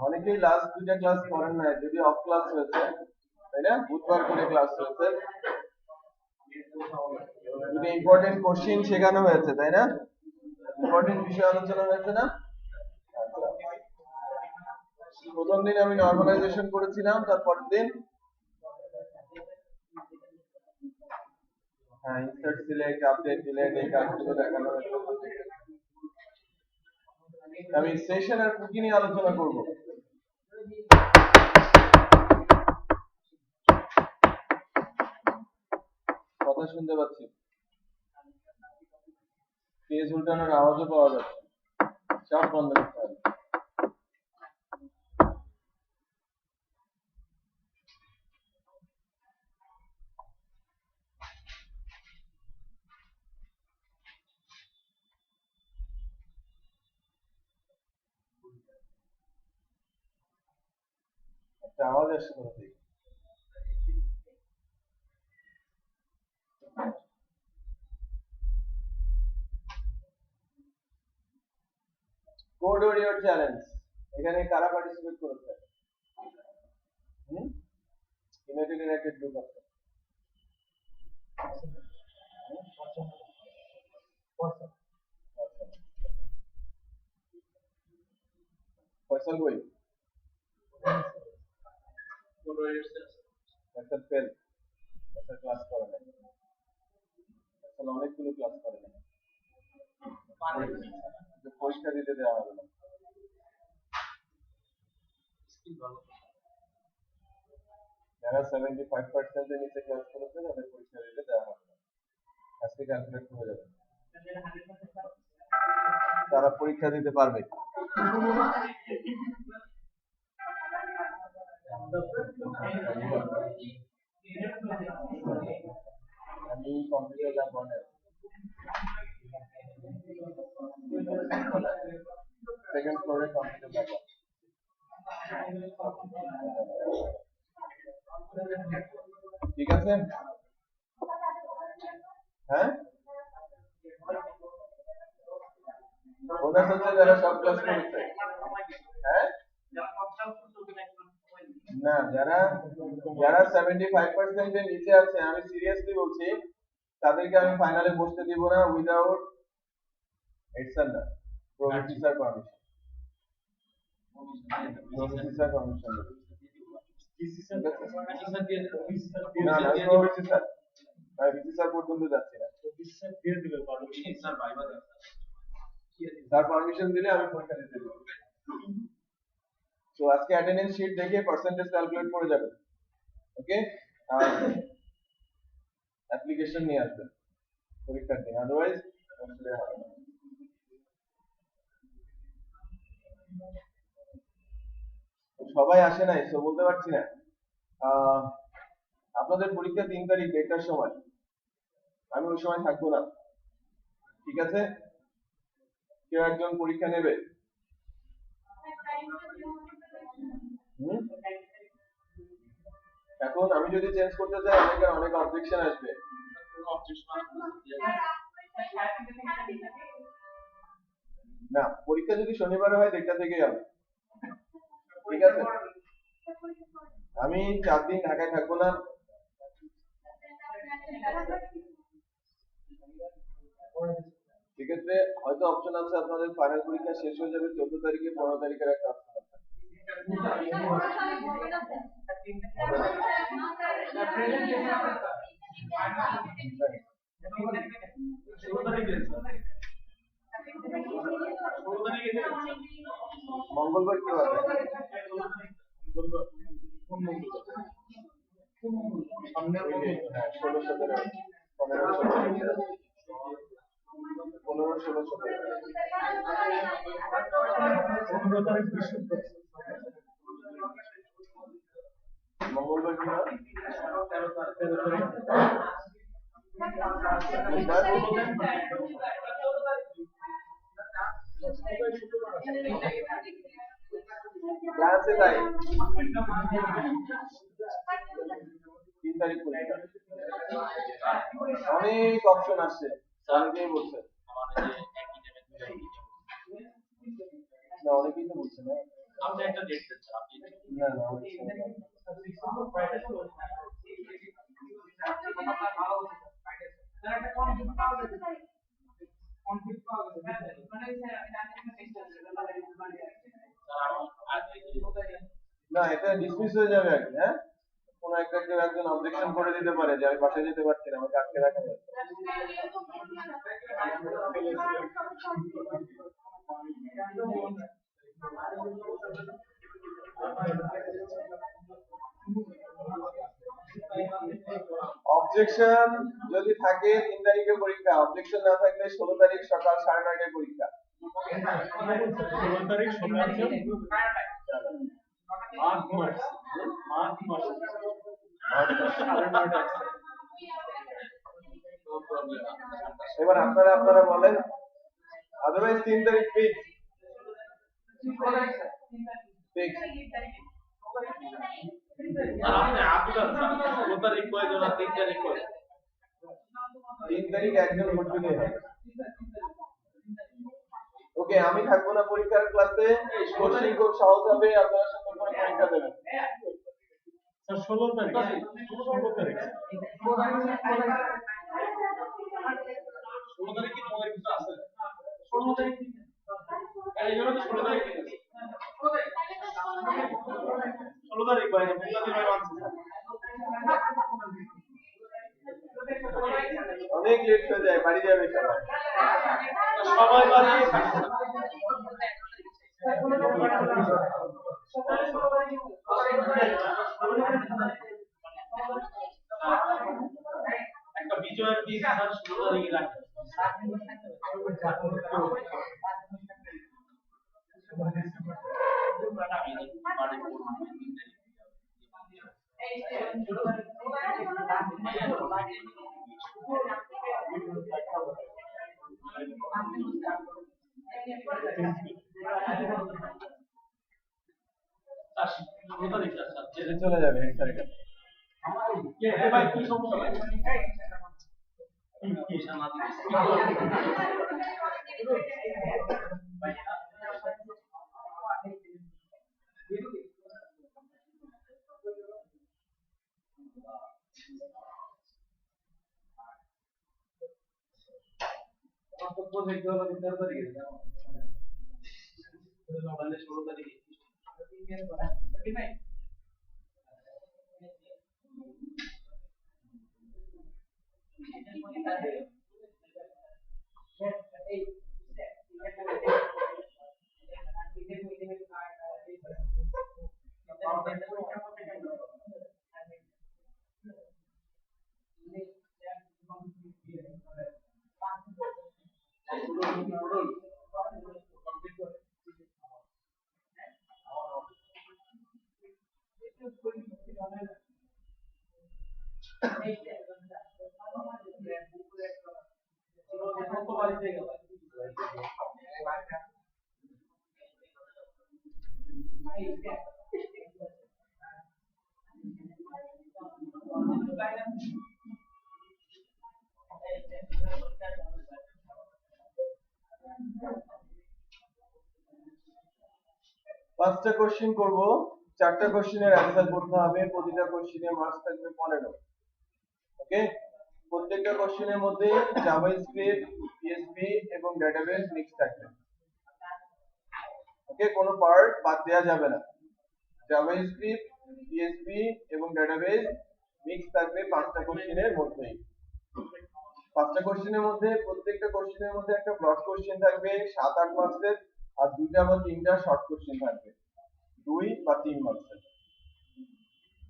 অনেকেই লাস্ট দুইটা ক্লাস করেন না, যদি অফ ক্লাস হয়েছে, তাই না? বুধবার করে ক্লাস হয়েছে, যদি ইম্পর্টেন্ট কোশ্চেন শেখানো হয়েছে, তাই না? ইম্পর্টেন্ট বিষয় আলোচনা হয়েছে না? প্রথম দিন আমি নরমালাইজেশন করেছিলাম, তারপরের দিন ইনসার্ট সিলেক্ট, আপডেট, ডিলিট এই কাজগুলো দেখানো হয়েছে। আমি সেশন আর কুকি নিয়ে আলোচনা করব। কথা শুনতে পাচ্ছি, পেজ উল্টানোর আওয়াজও পাওয়া যাচ্ছে, সব বন্ধ করতে হবে। একটা আওয়াজ আসছে কোথা থেকে? কোড ওরিয়েন্টেড চ্যালেঞ্জ, এখানে কারা পার্টিসিপেট করেছে? ইউনাইটেড ইউনাইটেড গ্রুপ আছে। ফয়সাল কই? ফয়সাল ফেল, ফয়সাল ক্লাস করে নাই, ফয়সাল অনেকগুলো ক্লাস করে নাই, পরীক্ষা দিতে দেওয়া হবে না। যারা 75% এর নিচে ক্লাস করেছে তাদের পরীক্ষা দিতে দেওয়া হবে না, আজকে ক্যালকুলেট হয়ে যাবে, তারা পরীক্ষা দিতে পারবে। আমি কম্পিউটার ল্যাব বনে সেকেন্ড ফ্লোরে কম্পিউটার ল্যাব। ঠিক আছে, হ্যাঁ বোনাস হচ্ছে যারা সব ক্লাস করেছে। হ্যাঁ না, যারা 75% এর নিচে আছে, আমি সিরিয়াসলি বলছি, তাদেরকে আমি ফাইনালে বসতে দিব না উইদাউট হেডসার না, প্রফেসর পারমিশন। প্রফেসর পারমিশন না না, প্রফেসর আমি বিসিসার পর্যন্ত যাচ্ছি না, তার পারমিশন দিলে আমি পরীক্ষা দিতে দেব। তো আজকে অ্যাটেন্ডেন্স শিট দেখে পার্সেন্টেজ ক্যালকুলেট করে যাবেন, ওকে? আর অ্যাপ্লিকেশন নিয়ে আসবেন পরীক্ষার দিন, আদারওয়াইজ হবে না। সবাই আসে নাই তো বলতে পারছি না। আপনাদের পরীক্ষা 3 তারিখ 1টার সময়, আমি ওই সময় থাকবো না, ঠিক আছে? কেউ একজন পরীক্ষা নেবে? এখন আমি যদি চেঞ্জ করতে চাই অনেক অবজেকশন আসবে। না, পরীক্ষা যদি শনিবার হয় 1টা থেকে যাবে, ঠিক আছে? আমি 4 দিন ঢাকায় থাকবো না। সেক্ষেত্রে হয়তো অপশন আছে আপনাদের ফাইনাল পরীক্ষা শেষ হয়ে যাবে 14 তারিখে, 15 তারিখের একটা অপশন আছে। মঙ্গলবার কি হবে? 16, 17, 15, 16, 17। মঙ্গলবার কি বার? ফ্রান্সে তাই 3 তারিখ পরীক্ষা। অনেক অপশন আসছে, অনেকেই বলছে না, অনেকেই তো বলছে না আপনি একটা ডেট দেন আপনি না না না, এটা ডিসমিস হয়ে যাবে আর কি। হ্যাঁ, কোন একটা কেউ একজন অবজেকশন করে দিতে পারে যে আমি বাসায় যেতে পারছি না, আমাকে আটকে রাখা যাচ্ছে। অবজেকশন যদি থাকে 3 তারিখে পরীক্ষা, অবজেকশন না থাকলে 16 তারিখ সকাল 9:30টায় পরীক্ষা। 16 তারিখ সকাল 8 মার্চ এবার আপনারা বলেন, আদারওয়াইজ 3 তারিখ ফিক্স। আপনি আব্দুল 16 তারিখ কয় জন 3 তারিখ কয়? 3 তারিখ একজন ভোট দিলেই হবে। ওকে, আমি থাকবো না পরীক্ষার ক্লাসে, কোশ্চেন খুব সহজ হবে, আপনারা সুন্দর করে পরীক্ষা দেবেন। স্যার 16 তারিখ 16 তারিখ 16 তারিখ কি তোমাদের কিছু আছে? 16 তারিখ এই জন্য তো 16 তারিখ ঠিক আছে। 16 তারিখ ভাই মুক্তাদির ভাই মানছে অনেক লেট হয়ে যায়, বাড়ি যাবে সবাই। সবাই বাড়ি একটা বিজয়ের দিন স্যার 16 তারিখে রাখেন। চলে যাবে এই তারিখে। ভাই কি সমস্যা কি সামাজিক তো প্রজেক্ট হলো 13 তারিখে না 16 তারিখে পাঁচটা কোশ্চেন করব, 4টা কোশ্চেনের অ্যান্সার করতে হবে, প্রতিটা কোশ্চেনে মার্কস থাকবে 15। ওকে, প্রত্যেকটা কোশ্চেনের মধ্যে জাভাস্ক্রিপ্ট, পিএইচপি এবং ডেটাবেস মিক্স থাকবে। ওকে, কোনো পার্ট বাদ দেওয়া যাবে না। জাভাস্ক্রিপ্ট, পিএইচপি এবং ডেটাবেস মিক্স থাকবে 5টা কোশ্চেনের মধ্যেই। 5টা কোশ্চেনের মধ্যে প্রত্যেকটা কোশ্চেনের মধ্যে একটা ব্রড কোশ্চেন থাকবে 7-8 মার্কসের, আর 2টা বা 3টা শর্ট কোশ্চেন থাকবে 2 বা 3 মার্কসের।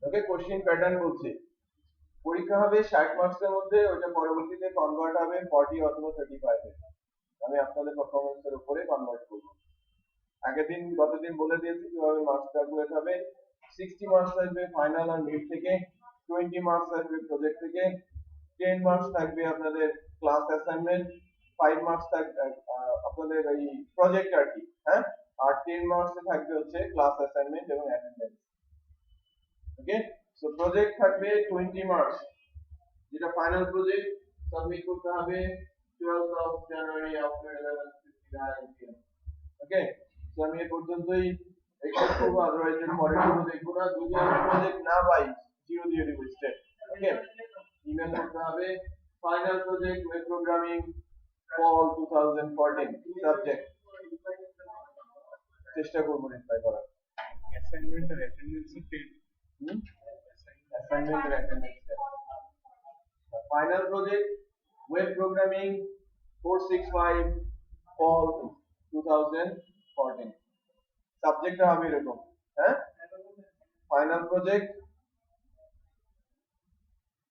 ওকে, কোশ্চেন প্যাটার্ন বলছে পরীক্ষা হবে 60 মার্কসের মধ্যে, ওটা পরবর্তীতে কনভার্ট হবে 40 অথবা 35 এ। আমি আপনাদের পারফরম্যান্সের উপরে কনভার্ট করব। গতদিন বলে দিয়েছি কিভাবে মার্কস ক্যালকুলেট হবে। 60 মার্কস আসবে ফাইনাল আর মিড থেকে, 20 মার্কস আসবে প্রজেক্ট থেকে, 10 মার্কস থাকবে আপনাদের ক্লাস অ্যাসাইনমেন্ট, 5 মার্কস থাকবে আপনাদের এই প্রজেক্ট আর কি, হ্যাঁ, আর 10 মার্কস থাকবে হচ্ছে ক্লাস অ্যাসাইনমেন্ট এবং অ্যাটেন্ডেন্স। ওকে, সো প্রজেক্ট থাকবে 20 মার্কস, যেটা ফাইনাল প্রজেক্ট সাবমিট করতে হবে 12th of January after 11:59 PM। Okay, so আমি এই পর্যন্তই এক্সেপ্ট করব, আদারওয়াইজ এর পরের গুলো দেখব না। যদি আমি প্রজেক্ট না পাই 0 দিয়ে দিব স্টেপ। ওকে, ইমেল করতে হবে final project web programming fall 2014 subject, চেষ্টা করব রিপ্লাই করার। অ্যাসাইনমেন্ট আর অ্যাটেন্ডেন্স পেড অ্যাসাইনমেন্ট এর attendance. Final project web programming 465 fall 2014 subject হবে এরকম, হ্যাঁ, final project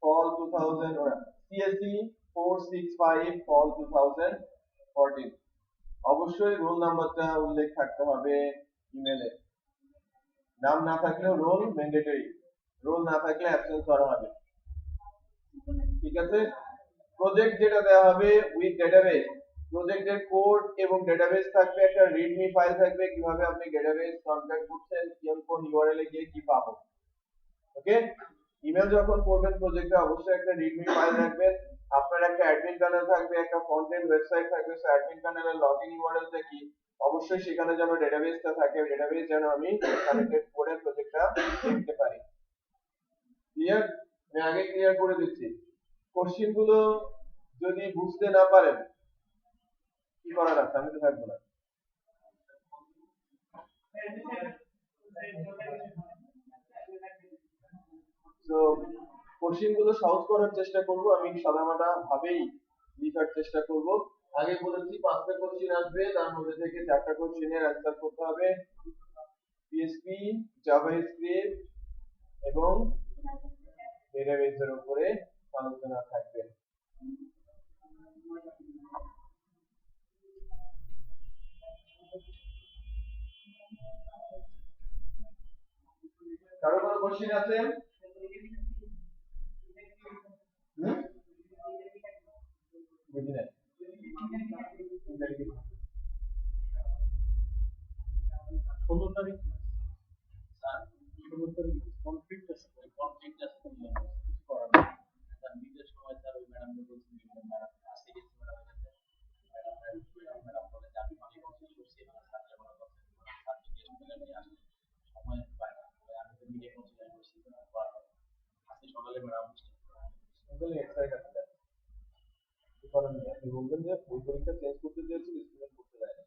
fall 2000 CSE 465 fall 2014। অবশ্যই রোল নাম্বারটা উল্লেখ থাকতে হবে ইমেলে, নাম না থাকলেও রোল ম্যান্ডেটরি, রোল না থাকলে অ্যাবসেন্স করা হবে। ঠিক আছে, প্রজেক্ট যেটা দেওয়া হবে উইথ ডেটাবেস, প্রজেক্টের কোড এবং ডেটাবেস থাকবে, একটা রিডমি ফাইল থাকবে কিভাবে আপনি ডেটাবেস কনফিগার করছেন, কোন ইউআরএল এ গিয়ে কি পাবো। ওকে, ইমেল যখন করবেন প্রজেক্টে অবশ্যই একটা রিডমি ফাইল রাখবেন, আপনার একটা অ্যাডমিন প্যানেল থাকবে, একটা ফ্রন্ট এন্ড ওয়েবসাইট থাকবে, সো অ্যাডমিন প্যানেলের লগইন ইউআরএলটা কি, অবশ্যই সেখানে যেন ডেটাবেসটা থাকে, ডেটাবেস যেন আমি কানেক্টেড করে প্রজেক্টটা দেখতে পারি। ক্লিয়ার? আমি আগে ক্লিয়ার করে দিচ্ছি। কোশ্চেন গুলো যদি বুঝতে না পারেন কি করার আছে, আমি তো থাকবো না। তো কোশ্চেন গুলো সহজ করার চেষ্টা করব, আমি সাদামাটা ভাবেই লেখার চেষ্টা করব। আগে বলেছি 5টা কোশ্চেন আসবে, তার মধ্যে থেকে 4টা কোশ্চেনের অ্যানসার করতে হবে। পিএইচপি, জাভাস্ক্রিপ্ট এবং ডেটাবেসের উপরে আলোচনা থাকবে। কারো কোনো কোশ্চেন আছে? বুঝি নাই। 16 তারিখ স্যার, 16 তারিখ কনফ্লিক্ট আছে করার স্যার, বিদেশ সময় স্যার ওই ম্যাডামকে বলছি ম্যাডাম আসতে গেছে, ম্যাডাম বলে যে আমি অনেক বছর করছি স্যার যেমন কথা স্যার জিজ্ঞেস করে নিয়ে আসলে সময় পাই না, আমি তো মিডিয়া কনসিডার করছি আজকে সকালে ম্যাডাম আসলে এক্সট্রা কাটতে কি করেন না, আপনি বলবেন যে ওই পরীক্ষা চেঞ্জ করতে চেয়েছি স্টুডেন্ট করতে দেয় না।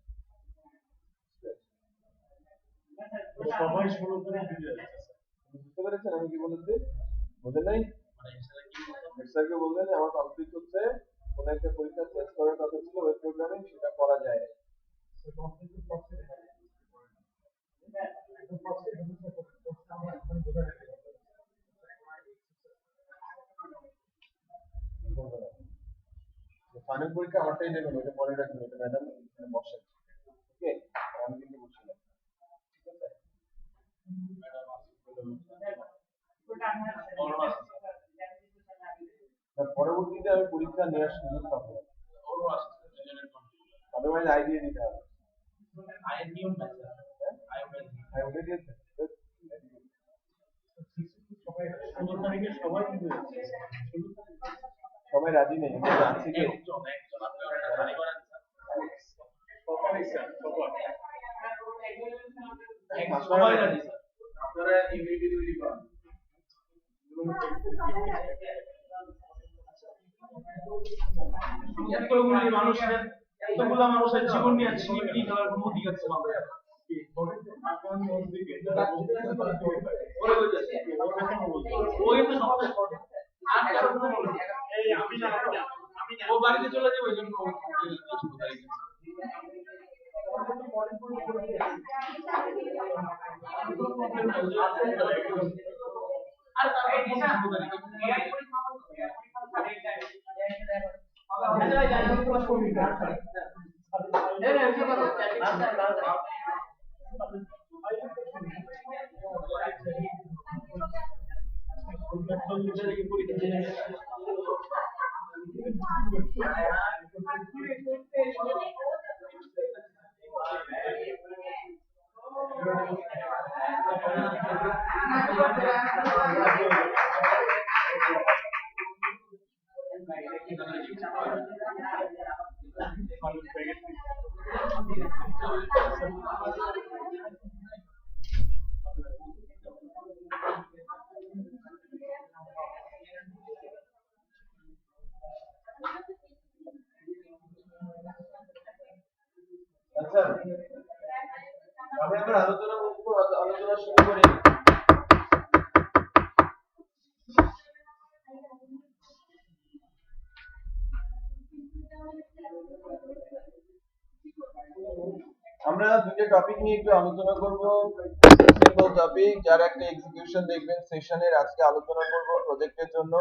সবাই 16 তারিখ দিতে যাচ্ছে বুঝতে পেরেছেন আমি কি বলেছি? বুঝেন নাই? স্যারকে বলবেন যে আমার কমপ্লিট হচ্ছে, কোন একটা পরীক্ষা চেঞ্জ করার কথা ছিল ওয়েব প্রোগ্রামিং, সেটা করা যায় না। ফাইনাল পরীক্ষা আমারটাই নেবেন, এটা পরে রাখবেন, এটা ম্যাডাম এখানে বসেন। ওকে, আমি কিন্তু বসি না। পরবর্তীতে আমি পরীক্ষা নেওয়ার সুযোগ পাবো, আদারওয়াইজ আই দিয়ে দিতে হবে। সবাই রাজি নেই, আছে কি? সবাই রাজি স্যার, আপনারা ইউনিটি তৈরি করেন। এতগুলা মানুষের জীবন নিয়ে ছিনিমিনি খেলার কোনো অধিকার ছিল না। ওই তো ও বাড়িতে চলে যাবে, ওই জন্য আর আচ্ছা, আমরা এবার আলোচনা শুরু করি। আমরা দুটো টপিক নিয়ে একটু আলোচনা করব। সিম্পল টপিক, যার একটা এক্সিকিউশন দেখবেন সেশনের। আজকে আলোচনা করব প্রজেক্টের জন্য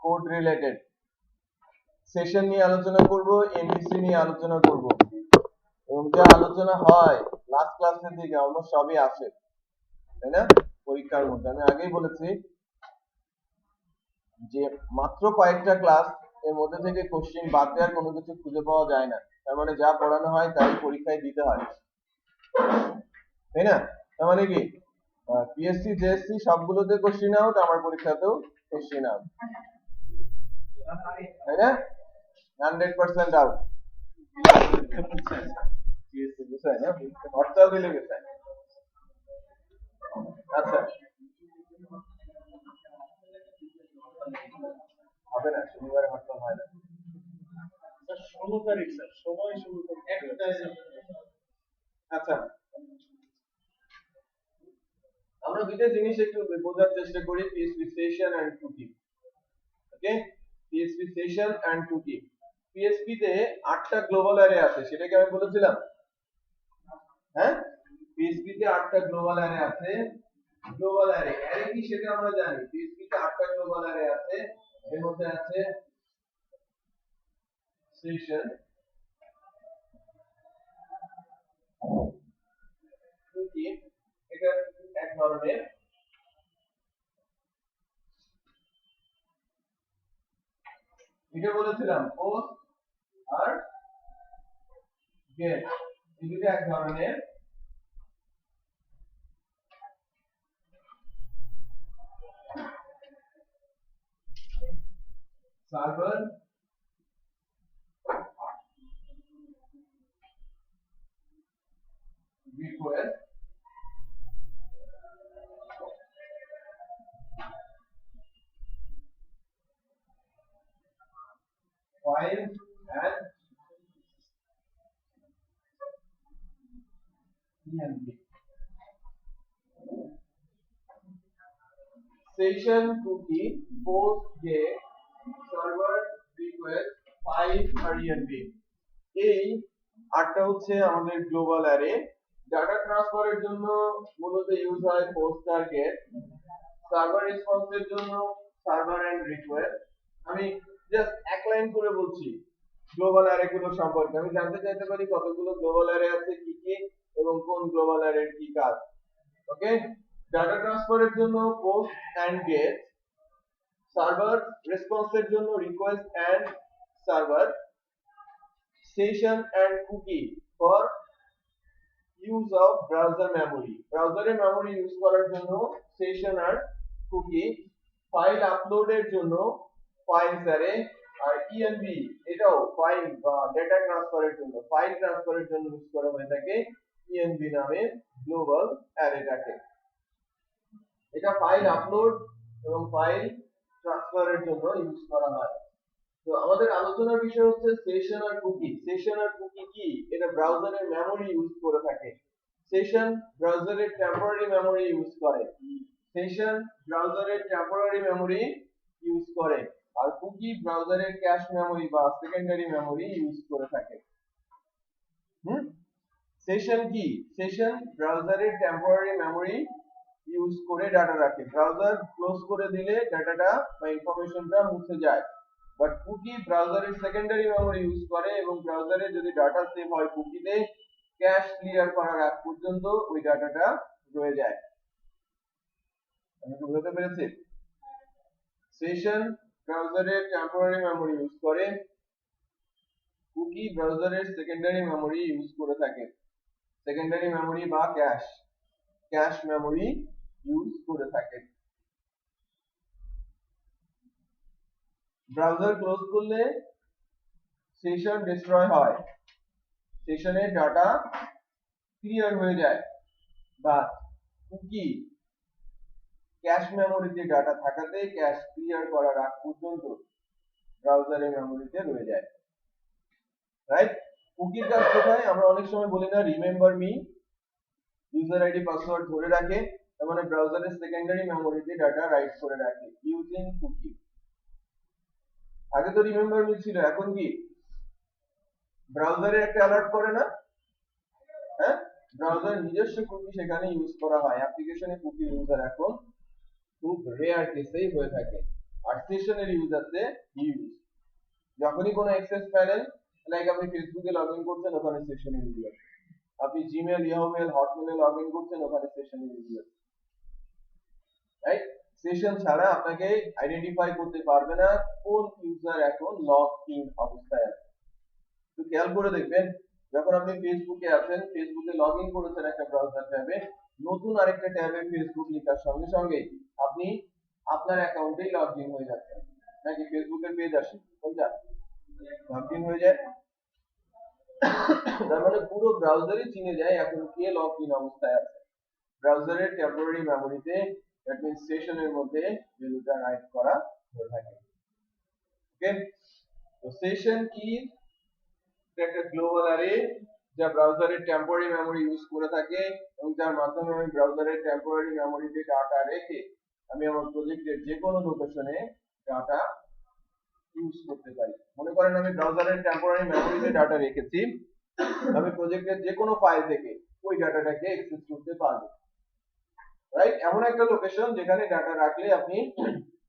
কোড রিলেটেড। সেশন নিয়ে আলোচনা করব, এমভিসি নিয়ে আলোচনা করব, এবং যা আলোচনা হয় লাস্ট ক্লাসের দিকে অলমোস্ট সবই আসে, তাই না? পরীক্ষার মধ্যে আমি আগেই বলেছি যে মাত্র কয়েকটা ক্লাস, এর মধ্যে থেকে কোশ্চেন বাদ দেওয়ার কোনো কিছু খুঁজে পাওয়া যায় না। তার মানে যা পড়ানো হয় তাই পরীক্ষায় দিতে হয়, তাই না? তার মানে কি পিএসসি জেএসসি সবগুলোতে কোশ্চেন আউট, আমার পরীক্ষাতেও কোশ্চেন আউট, তাই না? 100% আউট। বিষয় না, হরতাল দিলে বিষয়। আচ্ছা, হবে না, শনিবারে হরতাল হয় না। 16 তারিখ স্যার, সময় 16 তারিখ। আচ্ছা, আমরা দুটো জিনিস একটু বোঝার চেষ্টা করি, PHP session and cookie. Okay, PHP session and cookie. PHP তে 8টা গ্লোবাল অ্যারে আছে, সেটা কি আমি বলেছিলাম? হ্যাঁ, পিএসপি তে 8টা গ্লোবাল অ্যারে আছে। গ্লোবাল অ্যারে কি সেটা আমরা জানি। পিএসপি তে 8টা গ্লোবাল অ্যারে আছে, এর মধ্যে আছে সেশন, কুকি, এটা এক ধরনের। এটা বলেছিলাম পোস্ট আর গেট, এই দুটো এক ধরনের। Server request file and env। Session, cookie, post, get, server request, file আর env, এই 8টা হচ্ছে আমাদের গ্লোবাল অ্যারে। ডাটা ট্রান্সফারের জন্য মূলত ইউজ হয় পোস্ট আর গেট। সার্ভার রেসপন্সের জন্য সার্ভার এন্ড রিকোয়েস্ট। আমি জাস্ট এক লাইন করে বলছি গ্লোবাল অ্যারে গুলো সম্পর্কে। আমি জানতে চাইতে পারি কতগুলো গ্লোবাল অ্যারে আছে, কি কি, এবং কোন গ্লোবাল অ্যারের কি কাজ। ওকে, ডাটা ট্রান্সফারের জন্য পোস্ট এন্ড গেট, সার্ভার রেসপন্সের জন্য request and server, session and cookie for use of browser memory, ব্রাউজারের মেমোরি ইউজ করার জন্য সেশন আর কুকি, ফাইল আপলোডের জন্য ফাইলস অ্যারে, আর ইএনভি এটাও ফাইল বা ডেটা ট্রান্সফারের জন্য, ফাইল ট্রান্সফারের জন্য ইউজ করা হয়ে থাকে ইএনভি নামের গ্লোবাল অ্যারেটাকে। এটা ফাইল আপলোড এবং ফাইল ট্রান্সফারের জন্য ইউজ করা হয়। তো আমাদের আলোচনার বিষয় হচ্ছে সেশন আর কুকি। সেশন আর কুকি কি? এটা ব্রাউজারের মেমোরি ইউজ করে থাকে। সেশন ব্রাউজারের টেম্পোরারি মেমোরি ইউজ করে, সেশন ব্রাউজারের টেম্পোরারি মেমোরি ইউজ করে, আর কুকি ব্রাউজারের ক্যাশ মেমোরি বা সেকেন্ডারি মেমোরি ইউজ করে থাকে। সেশন কি? সেশন ব্রাউজারের টেম্পোরারি মেমোরি ইউজ করে ডাটা রাখে। ব্রাউজার ক্লোজ করে দিলে ডাটাটা বা ইনফরমেশনটা মুছে যায়। বাট কুকি ব্রাউজারের সেকেন্ডারি মেমোরি ইউজ করে, এবং ব্রাউজারে যদি ডাটা সেভ হয় কুকিতে, ক্যাশ ক্লিয়ার করার আগ পর্যন্ত ওই ডাটাটা রয়ে যায়। আমি কি বুঝতে পেরেছি? সেশন ব্রাউজারের টেম্পোরারি মেমরি ইউজ করে, কুকি ব্রাউজারের সেকেন্ডারি মেমরি ইউজ করে থাকে। সেকেন্ডারি মেমরি বা ক্যাশ মেমরি ইউজ করে থাকে। ব্রাউজার ক্লোজ করলে সেশন ডিস্ট্রয় হয়, সেশনের ডাটা ক্লিয়ার হয়ে যায়, বা কুকি ক্যাশ মেমোরিতে ডাটা থাকাতে ক্যাশ ক্লিয়ার করার আগ পর্যন্ত ব্রাউজারের মেমোরিতে রয়ে যায়। রাইট? কুকির কাজ কোথায়? আমরা অনেক সময় বলি না remember me, user ID password ধরে রাখে, তার মানে ব্রাউজারের সেকেন্ডারি মেমোরিতে ডাটা রাইট করে রাখে ইউজিং কুকি। আগে তো রিমেম্বার মি ছিল, এখন কি ব্রাউজারে একটা অ্যালার্ট করে না? হ্যাঁ, ব্রাউজার নিজস্ব কুকি সেখানে ইউজ করা হয়। অ্যাপ্লিকেশনে কুকি ইউজার এখন খুব রেয়ার কেসেই হয়ে থাকে। আর সেশনের ইউজ আছে ইউজ, যখনই কোনো অ্যাক্সেস প্যানেল, লাইক আপনি ফেসবুকে লগইন করছেন, ওখানে সেশনের ইউজ আছে। আপনি জিমেল, ইয়াহু মেল, হটমেলে লগইন করছেন, ওখানে সেশনের ইউজ আছে। রাইট? সেশন ছাড়া আপনাকে আইডেন্টিফাই করতে পারবে না কোন ইউজার এখন লগ ইন অবস্থায় আছে। তো খেয়াল করে দেখবেন, যখন আপনি ফেসবুকে আছেন, ফেসবুকে লগইন করেছেন একটা ব্রাউজার ট্যাবে, নতুন আরেকটা ট্যাবে ফেসবুক লেখার সঙ্গে সঙ্গে আপনি আপনার অ্যাকাউন্টেই লগ ইন হয়ে যাচ্ছেন, নাকি ফেসবুকের পেজ আসে কোনটা লগ ইন হয়ে যায়। তার মানে পুরো ব্রাউজারই চিনে যায় এখন কে লগ ইন অবস্থায় আছে। ব্রাউজারের টেম্পোরারি মেমোরিতে, দ্যাট মিন্স সেশনের মধ্যে ভ্যালুটা রাইট করা হয়ে থাকে। ওকে, তো সেশন কি একটা গ্লোবাল অ্যারে যা ব্রাউজারের টেম্পোরারি মেমরি ইউজ করে থাকে, এবং যার মাধ্যমে আমি ব্রাউজারের টেম্পোরারি মেমরিতে ডাটা রেখে আমি আমার প্রজেক্টের যে কোনো লোকেশনে ডাটা ইউজ করতে পারি। মনে করেন আমি ব্রাউজারের টেম্পোরারি মেমরিতে ডাটা রেখেছি, আমি প্রজেক্টের যে কোনো ফাইল থেকে ওই ডাটাটাকে অ্যাক্সেস করতে পারবো। রাইট? এমন একটা লোকেশন যেখানে ডাটা রাখলে আপনি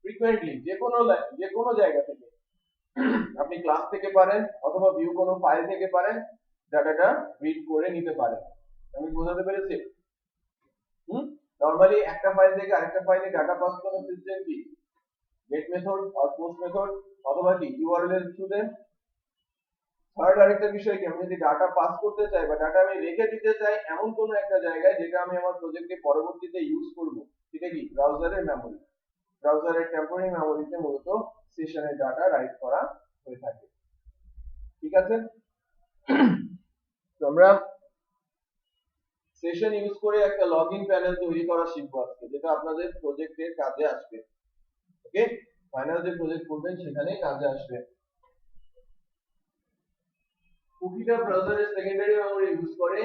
ফ্রিকোয়েন্টলি যে কোনো জায়গা থেকে, আপনি ক্লাস থেকে পারেন অথবা ভিউ কোনো ফাইল থেকে পারেন, ডাটাটা রিড করে নিতে পারেন। আমি বোঝাতে পেরেছি? নরমালি একটা ফাইল থেকে আরেকটা ফাইলে ডাটা পাস করার সিস্টেম কি? গেট মেথড আর পোস্ট মেথড, অথবা কি ইউআরএল এর থ্রুতে। থার্ড আরেকটা বিষয় কি, আমি যদি ডাটা পাস করতে চাই বা ডাটা আমি রেখে দিতে চাই এমন কোনো একটা জায়গায় যেটা আমি আমার প্রজেক্টে পরবর্তীতে ইউজ করব, সেটা কি ব্রাউজারের মেমরি। ব্রাউজারের টেম্পোরারি মেমরিতে মূলত সেশনের ডাটা রাইট করা হয়ে থাকে। ঠিক আছে? তো আমরা সেশন ইউজ করে একটা লগইন প্যানেল তৈরি করা শিখবো আজকে, যেটা আপনাদের প্রজেক্টের কাজে আসবে। ওকে, ফাইনাল যে প্রজেক্ট করবেন সেখানে কাজে আসবে। কুকিটা ব্রাউজারের সেকেন্ডারি মেমরি ইউজ করে,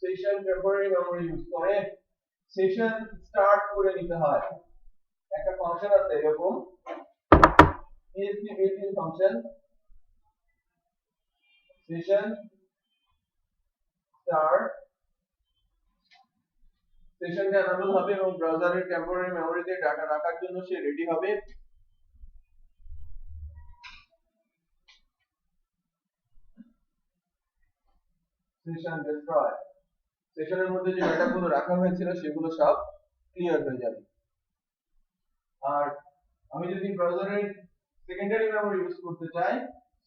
সেশন টেম্পোরারি মেমরি ইউজ করে। সেশন স্টার্ট করে নিতে হয়, একটা ফাংশন আছে এরকম PHP built-in function, session start. সেশনটা এনাবল হবে এবং ব্রাউজারের টেম্পোরারি মেমরিতে ডাটা রাখার জন্য সে রেডি হবে। সেশন ডিস্ট্রয়, সেশনের মধ্যে যে ডাটাগুলো রাখা হয়েছিল সেগুলো সব ক্লিয়ার হয়ে যাবে। আর আমি যদি ব্রাউজারের সেকেন্ডারি মেমরি ইউজ করতে চাই,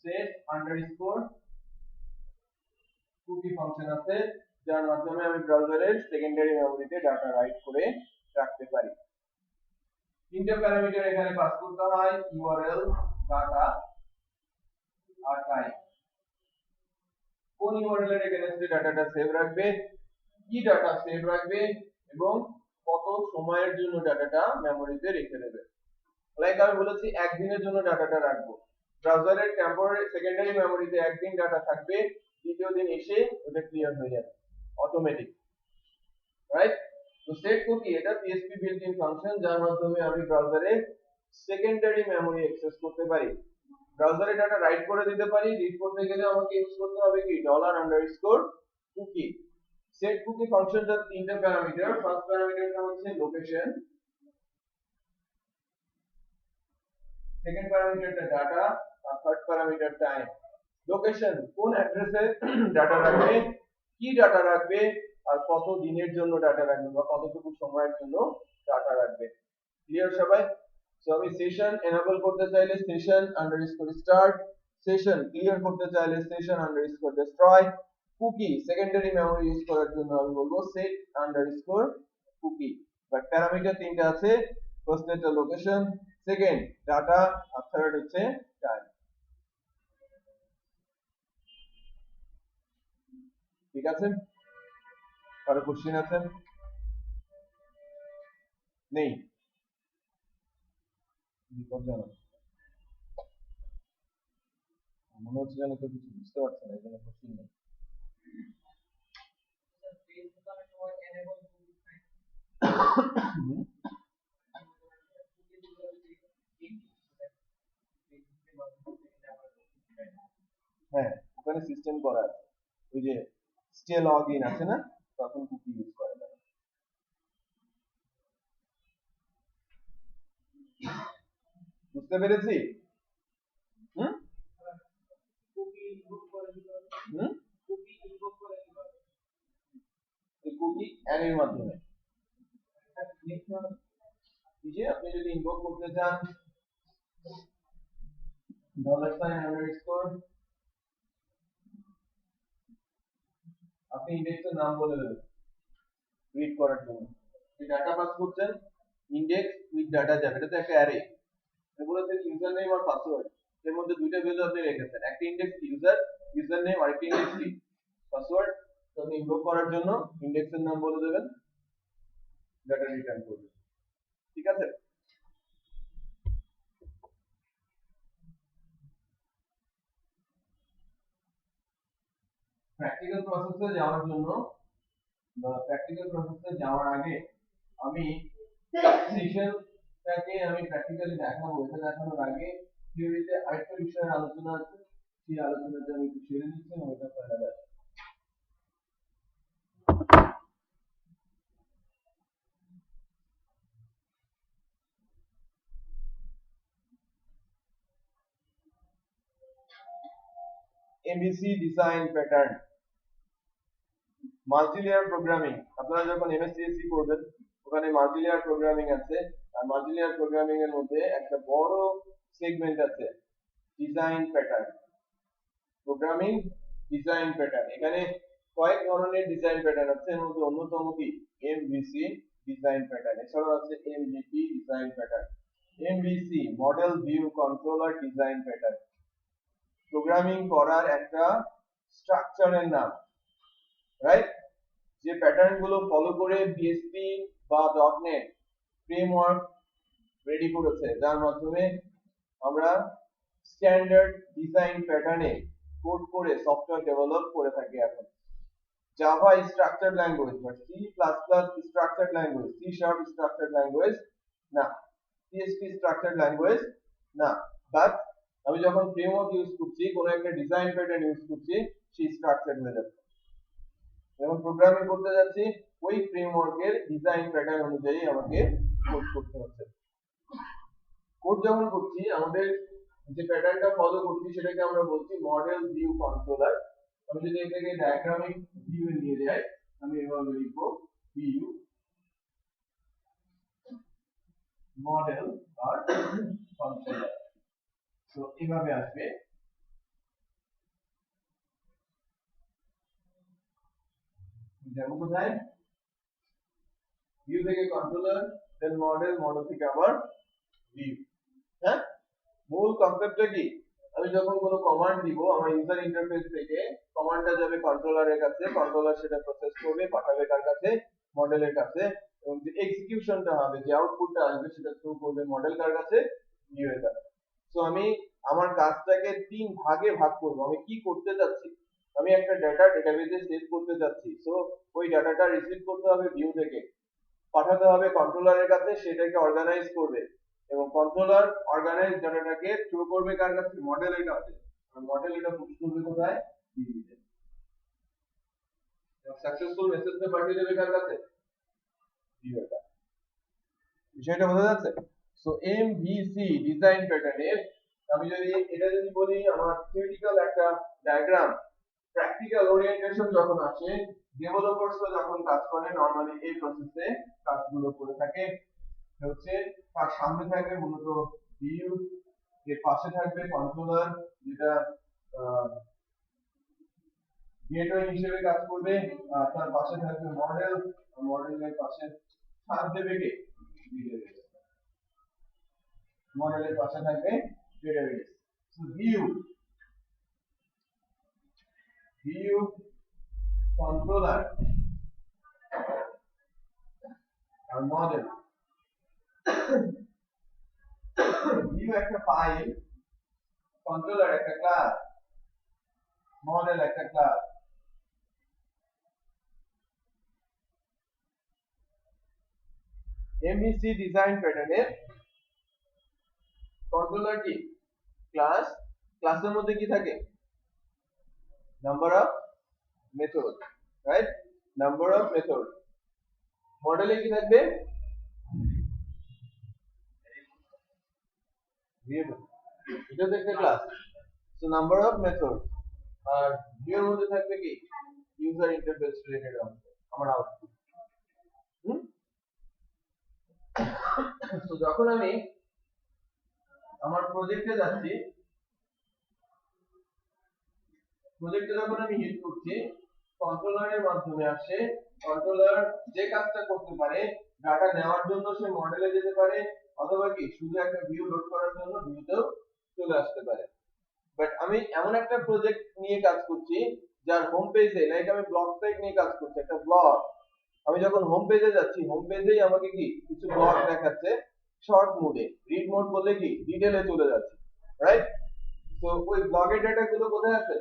set আন্ডারস্কোর কুকি ফাংশন আছে, যার মাধ্যমে আমি ব্রাউজারের সেকেন্ডারি মেমরিতে ডাটা রাইট করে রাখতে পারি। তিনটা প্যারামিটার এখানে পাস করতে হয়, ইউআরএল, ডাটা আর টাইম। কোন ইউআরএল এর এগেইনস্টে ডাটাটা সেভ রাখবে, কি ডাটা সেভ রাখবে, এবং কত সময়ের জন্য ডাটাটা মেমরিতে রেখে দেবে। লাইক আমি বলেছি একদিনের জন্য ডাটাটা রাখবো, ব্রাউজারের টেম্পোরারি সেকেন্ডারি মেমরিতে একদিন ডাটা থাকবে, দ্বিতীয় দিন এসে ওটা ক্লিয়ার হয়ে যাবে অটোমেটিক। রাইট? তো সেট কুকি এটা PHP built-in ফাংশন, যার মাধ্যমে আমি ব্রাউজারে সেকেন্ডারি মেমরি অ্যাক্সেস করতে পারি। ব্রাউজারে ডাটা রাইট করে দিতে পারি, রিড করতে গেলে আমাকে ইউজ করতে হবে কি $_cookie। সেট কুকি ফাংশনটার তিনটা প্যারামিটার, ফার্স্ট প্যারামিটারটা হচ্ছে লোকেশন, সেকেন্ড প্যারামিটারটা ডাটা, আর থার্ড প্যারামিটার টাইম। লোকেশন কোন অ্যাড্রেসে ডাটা রাখবে, কি ডাটা রাখবে আর কত দিনের জন্য ডাটা রাখবে বা কতটুকু সময়ের জন্য ডাটা রাখবে। ক্লিয়ার সবাই? সো আমি সেশন এনেবল করতে চাইলে session underscore start, session clear করতে চাইলে session underscore destroy, cookie secondary memory use করার জন্য আমি বলবো set underscore cookie. But parameter তিনটা আছে, ফার্স্ট এটা লোকেশন, সেকেন্ড ডাটা, আর থার্ড হচ্ছে টাইম। ঠিক আছে? কারো কোশ্চেন আছে? নেই? বিপজ্জনক মনে হচ্ছে যেন কেউ কিছু বুঝতে পারছে না, এই জন্য কোশ্চেন নেই। হ্যাঁ, ওখানে সিস্টেম করা আছে, ওই যে স্টে লগ ইন আছে না, তখন কুকি ইউজ করে না। বুঝতে পেরেছি? হুম হুম কুকি অ্যারের মাধ্যমে, এই যে আপনি যদি ইনভোক করতে চান $_ আপনি ইন্ডেক্সের নাম বলে দেবেন রিড করার জন্য। যে ডাটা পাস করছেন ইন্ডেক্স উইথ ডাটা যাবে, এটা তো একটা অ্যারে। এগুলো হচ্ছে ইউজার নেম আর পাসওয়ার্ড, এর মধ্যে দুইটা ভ্যালু আপনি রেখেছেন, একটা ইন্ডেক্স ইউজার নেম আর একটা ইন্ডেক্স কি পাসওয়ার্ড। তো আপনি ইনভোক করার জন্য ইন্ডেক্সের নাম বলে দেবেন, ডাটা রিটার্ন করবে। ঠিক আছে? প্র্যাকটিক্যাল প্রসেসে যাওয়ার জন্য বা প্র্যাকটিক্যাল প্রসেসে যাওয়ার আগে আমি সেশনটাকে আমি প্র্যাকটিক্যালি দেখাবো। এটা দেখানোর আগে থিওরিতে আরেকটা বিষয়ের আলোচনা আছে, সেই আলোচনাটা আমি একটু ছেড়ে দিচ্ছি এবং এটা পড়া যায়। MVC design pattern, multilayer programming. আপনারা যখন এমএসসিএসসি করবেন ওখানে মাল্টিলেয়ার প্রোগ্রামিং আছে, আর মাল্টিলেয়ার প্রোগ্রামিং এর মধ্যে একটা বড় সেগমেন্ট আছে design pattern, programming design pattern. এখানে কয়েক ধরনের ডিজাইন প্যাটার্ন আছে, এর মধ্যে অন্যতম কি এমভিসি ডিজাইন প্যাটার্ন, এছাড়াও আছে MVP design pattern. MVC model view controller design pattern, programming করার একটা স্ট্রাকচারের নাম, রাইট? যে প্যাটার্ন গুলো ফলো করে পিএইচপি বা .NET ফ্রেমওয়ার্ক রেডি করেছে, যার মাধ্যমে আমরা স্ট্যান্ডার্ড ডিজাইন প্যাটার্নে কোড করে সফটওয়্যার ডেভেলপ করে থাকি। এখন জাভা স্ট্রাকচারড ল্যাঙ্গুয়েজ বা C plus plus structured language, C sharp structured language না, পিএইচপি স্ট্রাকচারড ল্যাঙ্গুয়েজ না, বাট আমি যখন ফ্রেমওয়ার্ক ইউজ করছি, কোনো একটা ডিজাইন প্যাটার্ন ইউজ করছি, সেই স্ট্রাকচারড হয়ে যাচ্ছে। যখন প্রোগ্রামিং করতে যাচ্ছি ওই ফ্রেমওয়ার্কের ডিজাইন প্যাটার্ন অনুযায়ী আমাকে কোড করতে হচ্ছে। কোড যখন করছি আমাদের যে প্যাটার্নটা ফলো করছি সেটাকে আমরা বলছি মডেল ভিউ কন্ট্রোলার। আমি যদি এটাকে ডায়াগ্রামিক ভিউ এ নিয়ে যাই, আমি এভাবে লিখবো ভিউ মডেল আর কন্ট্রোলার। তো এইভাবে আসবে। যাবো কোথায়? ভিউ থেকে কন্ট্রোলার, দেন মডেল, মডেল থেকে আবার ভিউ। হ্যাঁ, মূল কনসেপ্টটা কি? আমি যখন কোনো কমান্ড দিব আমার ইউজার ইন্টারফেস থেকে, কমান্ডটা যাবে কন্ট্রোলারের কাছে, কন্ট্রোলার সেটা প্রসেস করবে, পাঠাবে কার কাছে? মডেলের কাছে, এবং যে এক্সিকিউশনটা হবে, যে আউটপুটটা আসবে সেটা থ্রু করবে মডেল কার কাছে? ভিউ এর কাছে। সো আমি আমার কাজটাকে তিন ভাগে ভাগ করব। আমি কি করতে যাচ্ছি? আমি একটা ডাটা ডেটাবেসে সেভ করতে যাচ্ছি, সো ওই ডাটাটা রিসিভ করতে হবে ভিউ থেকে, পাঠাতে হবে কন্ট্রোলারের কাছে, সেটাকে অর্গানাইজ করবে, এবং কন্ট্রোলার অর্গানাইজ ডাটাটাকে থ্রো করবে কার কাছে? মডেলের কাছে। আর মডেল এটা পুশ করবে কোথায়? ভিউতে। সাকসেসফুল মেসেজটা পাঠিয়ে দেবে কার কাছে? ভিউয়ের কাছে। বিষয়টা বোঝা যাচ্ছে? সো এমভিসি ডিজাইন প্যাটার্নের আমি যদি এটা যদি বলি আমার থিওরিটিক্যাল একটা ডায়াগ্রাম, প্র্যাকটিক্যাল ওরিয়েন্টেশন যখন আসে, ডেভেলপারসরা যখন কাজ করে নরমালি এই প্রসেসে কাজগুলো করে থাকে। হচ্ছে তার সামনে থাকবে মূলত ভিউ, এর পাশে থাকবে কন্ট্রোলার যেটা গেটওয়ে হিসেবে কাজ করবে, আর তার পাশে থাকবে মডেল, মডেলের পাশে ছাদ দেবে কে, ডেটাবেস। মডেলের পাশে থাকবে ডেটাবেস। সো ভিউ কন্ট্রোলার আর মডেল। ভিউ একটা ফাইল, কন্ট্রোলার একটা ক্লাস, মডেল একটা ক্লাস। এমভিসি ডিজাইন প্যাটার্নের কন্ট্রোলার কি ক্লাস, ক্লাসের মধ্যে কি থাকে number of method, right, number of method. মডেলে কি থাকবে এটা দেখতে class, so number of method. আর ভিউ এর মধ্যে থাকবে কি ইউজার ইন্টারফেস রিলেটেড আমার আউটপুট। তো যখন আমি আমার প্রজেক্টে যাচ্ছি, প্রজেক্টে যখন আমি হিট করছি, কন্ট্রোলারের মাধ্যমে আসে। কন্ট্রোলার যে কাজটা করতে পারে, ডাটা নেওয়ার জন্য সে মডেলে যেতে পারে, অথবা কি শুধু একটা ভিউ লোড করার জন্য ভিউতেও চলে আসতে পারে। বাট আমি এমন একটা প্রজেক্ট নিয়ে কাজ করছি যার হোম পেজে, লাইক আমি ব্লগ সাইট নিয়ে কাজ করছি, একটা ব্লগ। আমি যখন হোম পেজে যাচ্ছি, হোম পেজেই আমাকে কি কিছু ব্লগ দেখাচ্ছে শর্ট মোডে, রিড মোড বললে কি ডিটেইলে চলে যাচ্ছে, রাইট। তো ওই ব্লগের ডাটা গুলো কোথায় আছে,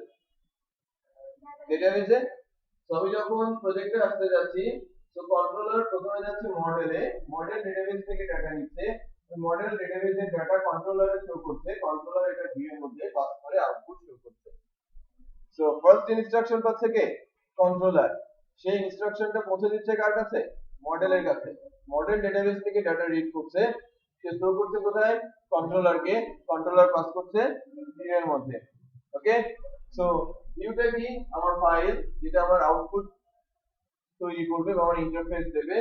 ডেটাবেসে। তো আমি যখন প্রজেক্টে আসতে যাচ্ছি, তো কন্ট্রোলার প্রথমে যাচ্ছে মডেলে, মডেল ডেটাবেস থেকে ডাটা নিচ্ছে, ওই মডেল ডেটাবেসের ডাটা কন্ট্রোলারে শো করছে, কন্ট্রোলার এটা ভিউ এর মধ্যে পাস করে আউটপুট শো করছে। সো ফার্স্ট ইনস্ট্রাকশন পাচ্ছে কে, কন্ট্রোলার। সেই ইনস্ট্রাকশনটা পৌঁছে দিচ্ছে কার কাছে, মডেলের কাছে। মডেল ডেটাবেস থেকে ডাটা রিড করছে, সে শো করছে কোথায়, কন্ট্রোলারকে, কন্ট্রোলার পাস করছে ভিউ এর মধ্যে। ওকে, সো ভিউটা কি আমার ফাইল, যেটা আমার আউটপুট তৈরি করবে বা আমার ইন্টারফেস দেবে।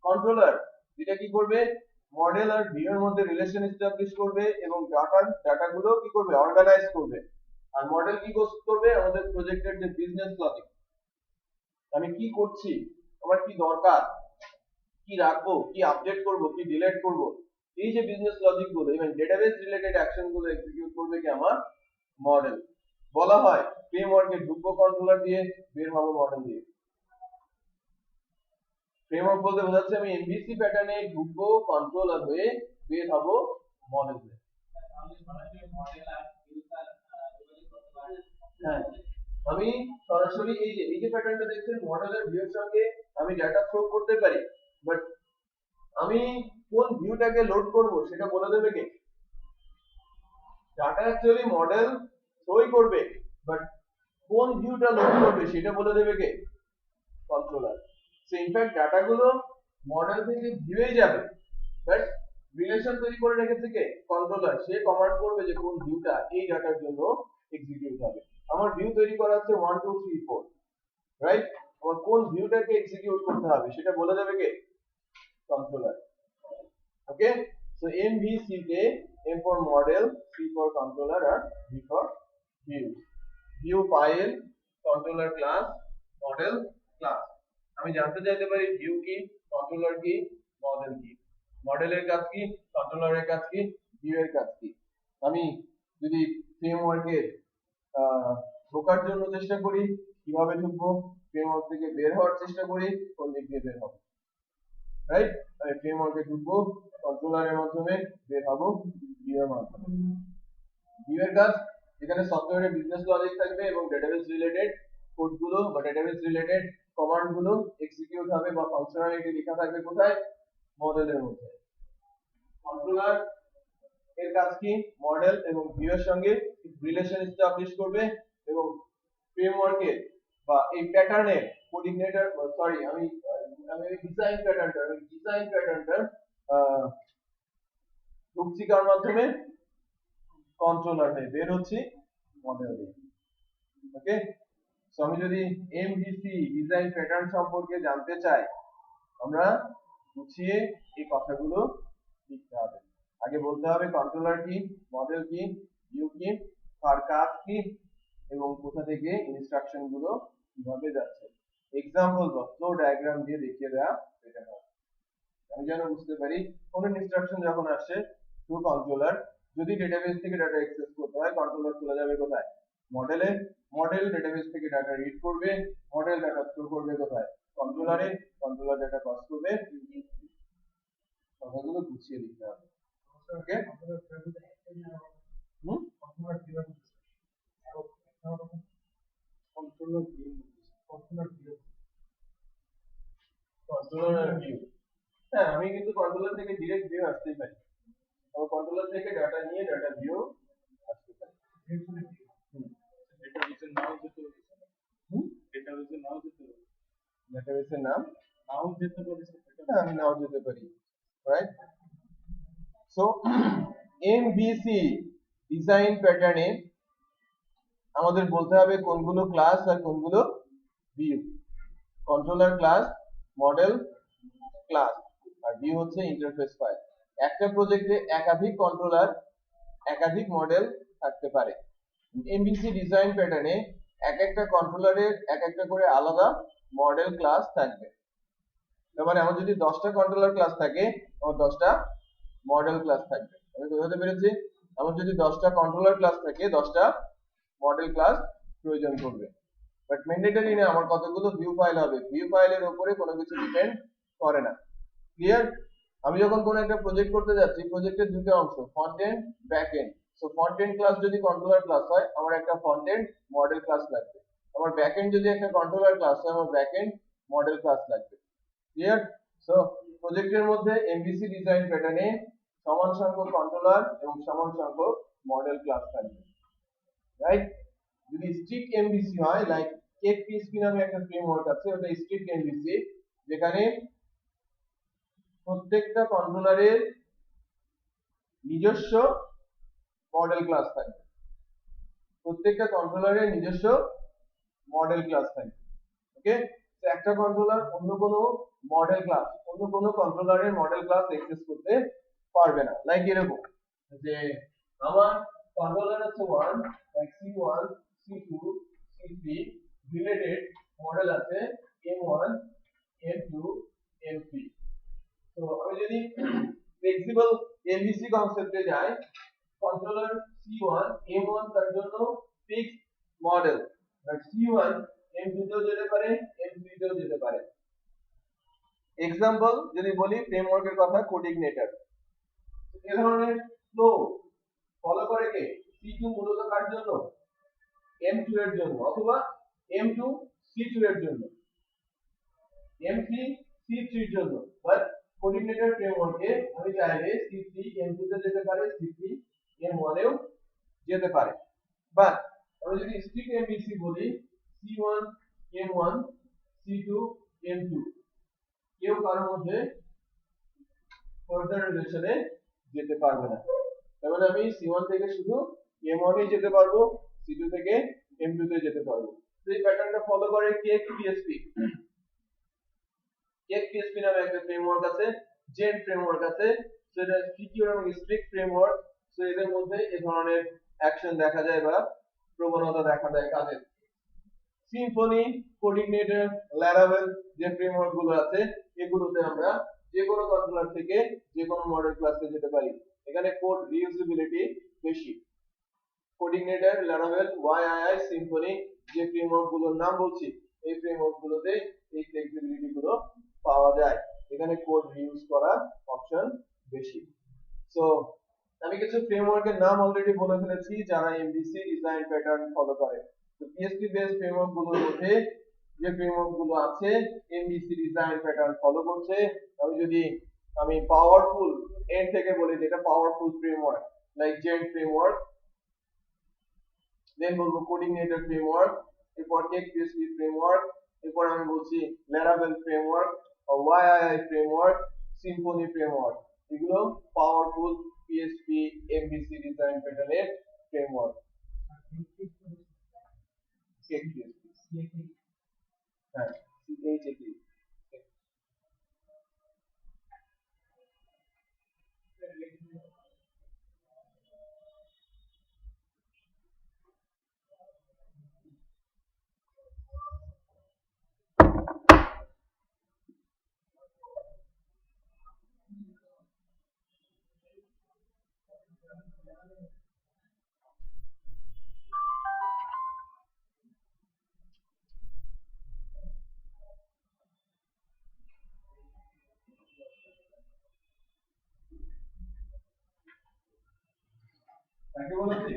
কন্ট্রোলার যেটা কি করবে, মডেল আর ভিউ এর মধ্যে রিলেশন এস্টাবলিশ করবে এবং ডাটাগুলো কি করবে, অর্গানাইজ করবে। আর মডেল কি করবে, আমাদের প্রজেক্টের যে বিজনেস লজিক, আমি কি করছি, আমার কি দরকার, কি রাখবো, কি আপডেট করব, কি ডিলিট করব, এই যে বিজনেস লজিক গুলো এবং ডেটাবেস রিলেটেড অ্যাকশন গুলো এক্সিকিউট করবে কি আমার মডেল। বলা হয় ফ্রেমওয়ার্কে ঢুকবো কন্ট্রোলার দিয়ে, বের হবো মডেল দিয়ে। ফ্রেমওয়ার্ক বলতে বোঝাচ্ছে আমি এমভিসি প্যাটার্নে ঢুকবো কন্ট্রোলার হয়ে, বের হবো মডেল হয়ে। হ্যাঁ, আমি সরাসরি এই যে প্যাটার্নটা দেখছেন, মডেলের ভিউর সঙ্গে আমি ডাটা থ্রো করতে পারি, বাট আমি কোন ভিউটাকে লোড করব সেটা বলে দেবে কে, ডাটা অ্যাকচুয়ালি মডেল থ্রোই করবে, বাট কোন ভিউটা লোড করবে সেটা বলে দেবে কে, কন্ট্রোলার। সো ইনফ্যাক্ট ডাটা গুলো মডেল থেকে ভিউয়ে যাবে, বাট রিলেশন তৈরি করে রেখেছে কে, কন্ট্রোলার। সে কমান্ড করবে যে কোন ভিউটা এই ডাটার জন্য এক্সিকিউট হবে। আমার ভিউ তৈরি করা আছে 1 2 3 4, রাইট। আমার কোন ভিউটাকে এক্সিকিউট করতে হবে সেটা বলে দেবে কে, কন্ট্রোলার। ওকে, সো MVC তে M for model, C for controller আর V for view। view file, controller class, model class। আমি জানতে চাইতে পারি ভিউ কি, কন্ট্রোলার কি, মডেল কি। মডেলের কাজ কি, কন্ট্রোলারের কাজ কি, ভিউ এর কাজ কি। আমি যদি ফ্রেমওয়ার্কে ঢোকার জন্য চেষ্টা করি, কিভাবে ঢুকবো, ফ্রেমওয়ার্ক থেকে বের হওয়ার চেষ্টা করি, কোন দিক দিয়ে বের হবো, রাইট। আমি ফ্রেমওয়ার্কে ঢুকবো কন্ট্রোলারের মাধ্যমে, বের হবো ভিউ এর মাধ্যমে। ভিউ এর কাজ, এখানে সফটওয়্যারের বিজনেস লজিক থাকবে এবং ডেটাবেস রিলেটেড কোড গুলো বা ডেটাবেস রিলেটেড কমান্ড গুলো এক্সিকিউট হবে বা ফাংশনালিটি লেখা থাকবে কোথায়, মডেলের মধ্যে। কন্ট্রোলার এর কাজ কি, মডেল এবং ভিউ এর সঙ্গে রিলেশন এস্টাবলিশ করবে এবং ফ্রেমওয়ার্কে বা এই প্যাটার্নের কোঅর্ডিনেটর, সরি আমি ডিজাইন প্যাটার্নটা ঢুকছি কার মাধ্যমে, কন্ট্রোলার হয়ে, বের হচ্ছে মডেল দিয়ে। ওকে, তো আমি যদি এমভিসি ডিজাইন প্যাটার্ন সম্পর্কে জানতে চাই, আমরা গুছিয়ে এই কথাগুলো লিখতে হবে। আগে বলতে হবে কন্ট্রোলার কি, মডেল কি, ভিউ কি, তার কাজ কি, এবং কোথা থেকে ইনস্ট্রাকশন গুলো কিভাবে যাচ্ছে। এক্সাম্পল বা ফ্লো ডায়াগ্রাম দিয়ে দেখিয়ে দেওয়া বেটার হবে। আমি যেন বুঝতে পারি কোন ইনস্ট্রাকশন যখন আসে টু কন্ট্রোলার, যদি ডেটাবেস থেকে ডাটা অ্যাক্সেস করতে হয়, কন্ট্রোলার চলে যাবে কোথায়? মডেলে। মডেল ডেটাবেস থেকে ডাটা রিড করবে, মডেল ডাটা স্টোর করবে কোথায়? কন্ট্রোলারে। কন্ট্রোলার ডাটা পাস করবে। কথাগুলো গুছিয়ে লিখতে হবে। ওকে? Controller view. হ্যাঁ, আমি কিন্তু কন্ট্রোলার থেকে ডাইরেক্ট ভিউ আসতেই পারি। আমি কন্ট্রোলার থেকে ডাটা নিয়ে ডাটা ভিউ আসতে পারি। ডেটাবেসের নাম যেতে হবে। ডেটাবেসের নাম যেতে হবে। ডেটাবেসের নাম নাও যেতে পারে। হ্যাঁ, আমি নাও দিতে পারি, রাইট? সো এমভিসি ডিজাইন প্যাটার্নে আমাদের বলতে হবে কোনগুলো ক্লাস আর কোনগুলো view. Controller class, model class, আর ভিউ হচ্ছে ইন্টারফেস ফাইল। একটা প্রজেক্টে একাধিক কন্ট্রোলার, একাধিক মডেল থাকতে পারে। এমভিসি ডিজাইন প্যাটার্নে এক একটা কন্ট্রোলারের এক একটা করে আলাদা মডেল ক্লাস থাকবে। তার মানে আমার যদি 10টা কন্ট্রোলার ক্লাস থাকে, আমার 10টা মডেল ক্লাস থাকবে। আমি বুঝাতে পেরেছি? আমার যদি 10টা কন্ট্রোলার ক্লাস থাকে, 10টা মডেল ক্লাস প্রয়োজন পড়বে। বাট ম্যান্ডেটরি না আমার কতগুলো ভিউ ফাইল হবে। ভিউ ফাইলের উপরে কোনো কিছু ডিপেন্ড করে না। ক্লিয়ার? আমি যখন কোনো একটা প্রজেক্ট করতে যাচ্ছি, প্রজেক্টের দুটো অংশ, front end, back end. So front end class যদি কন্ট্রোলার ক্লাস হয়, আমার একটা ফ্রন্ট এন্ড মডেল ক্লাস লাগবে। আমার ব্যাক এন্ড যদি একটা কন্ট্রোলার ক্লাস হয়, আমার ব্যাক এন্ড মডেল ক্লাস লাগবে। ক্লিয়ার? সো প্রজেক্টের মধ্যে এমভিসি ডিজাইন প্যাটার্নে সমান সংখ্যক কন্ট্রোলার এবং সমান সংখ্যক মডেল ক্লাস থাকবে, রাইট? যদি স্ট্রিক্ট এমভিসি হয়, লাইক কেক পিএসপি নামে একটা ফ্রেমওয়ার্ক আছে, ওটা স্ট্রিক্ট এমভিসি, যেখানে প্রত্যেকটা কন্ট্রোলারের নিজস্ব মডেল ক্লাস থাকবে। প্রত্যেকটা কন্ট্রোলারের নিজস্ব মডেল ক্লাস থাকবে। ওকে? তো একটা কন্ট্রোলার অন্য কোনো মডেল ক্লাস, অন্য কোনো কন্ট্রোলারের মডেল ক্লাস অ্যাক্সেস করতে পারবে না। লাইক এরকম যে আমার কন্ট্রোলার হচ্ছে 1, like C1, C2, C3, related model আছে M1, M2, M3। তো আমি যদি ফ্লেক্সিবল এমভিসি কনসেপ্টে যাই, কন্ট্রোলার C1, M1 তার জন্য fixed model, but C1 M2 তেও যেতে পারে, M3 তেও যেতে পারে। এক্সাম্পল যদি বলি ফ্রেমওয়ার্কের কথা, কোডিগনেটর। এই ধরনের ফ্লো ফলো করে কে? C2 মূলত কার জন্য? M2 এর জন্য, অথবা M2 C2 এর জন্য, M3 C3 এর জন্য। বাট কোডিগনেটর ফ্রেমওয়ার্কে আমি চাইলে C3 M2 তে যেতে পারে, C3 M1 এও যেতে পারে। বাট আমি যদি স্ট্রিক্ট এমভিসি বলি, C1 M1, C2 M2, কেউ কারোর মধ্যে ফার্দার রিলেশনে যেতে পারবে না। তার মানে আমি C1 থেকে শুধু M1 এ যেতে পারবো, C2 থেকে M2 তে যেতে পারবো। তো এই প্যাটার্নটা ফলো করে কেক পিএসপি। কেক পিএসপি নামে একটা ফ্রেমওয়ার্ক আছে, জেন ফ্রেমওয়ার্ক আছে, সেটা সিকিউর এবং স্ট্রিক্ট ফ্রেমওয়ার্ক। সো এদের মধ্যে এই ধরনের অ্যাকশন দেখা যায় বা প্রবণতা দেখা যায় কাজের। সিম্ফনি, কোডিগনেটর, ল্যারাভেল যে ফ্রেমওয়ার্ক গুলো আছে, এগুলোতে আমরা যে কোনো কন্ট্রোলার থেকে যে কোনো মডেল ক্লাসে যেতে পারি। এখানে কোড রিউজেবিলিটি বেশি। কোডিগনেটর, ল্যারাভেল, ওয়াইআইআই, সিম্ফনি যে ফ্রেমওয়ার্ক গুলোর নাম বলছি, এই ফ্রেমওয়ার্ক গুলোতে এই ফ্লেক্সিবিলিটি গুলো পাওয়া যায়। এখানে কোড রিউজ করার অপশন বেশি। সো আমি কিছু ফ্রেমওয়ার্কের নাম অলরেডি বলে ফেলেছি যারা এমভিসি ডিজাইন প্যাটার্ন ফলো করে। তো পিএসপি বেসড ফ্রেমওয়ার্ক গুলোর মধ্যে যে ফ্রেমওয়ার্ক গুলো আছে এমভিসি ডিজাইন প্যাটার্ন ফলো করছে, আমি পাওয়ারফুল এন্ড থেকে বলি, যেটা powerful framework, like Zend framework, then বলবো কোডিগনেটর ফ্রেমওয়ার্ক, এরপর কেক পিএসপি ফ্রেমওয়ার্ক, এরপর আমি বলছি Laravel framework, YII framework, Symfony framework. এগুলো পাওয়ারফুল পিএসপি এমভিসি ডিজাইন প্যাটার্নের ফ্রেমওয়ার্ক। কেক পিএসপি হ্যাঁ CHAK তাকে বলেছি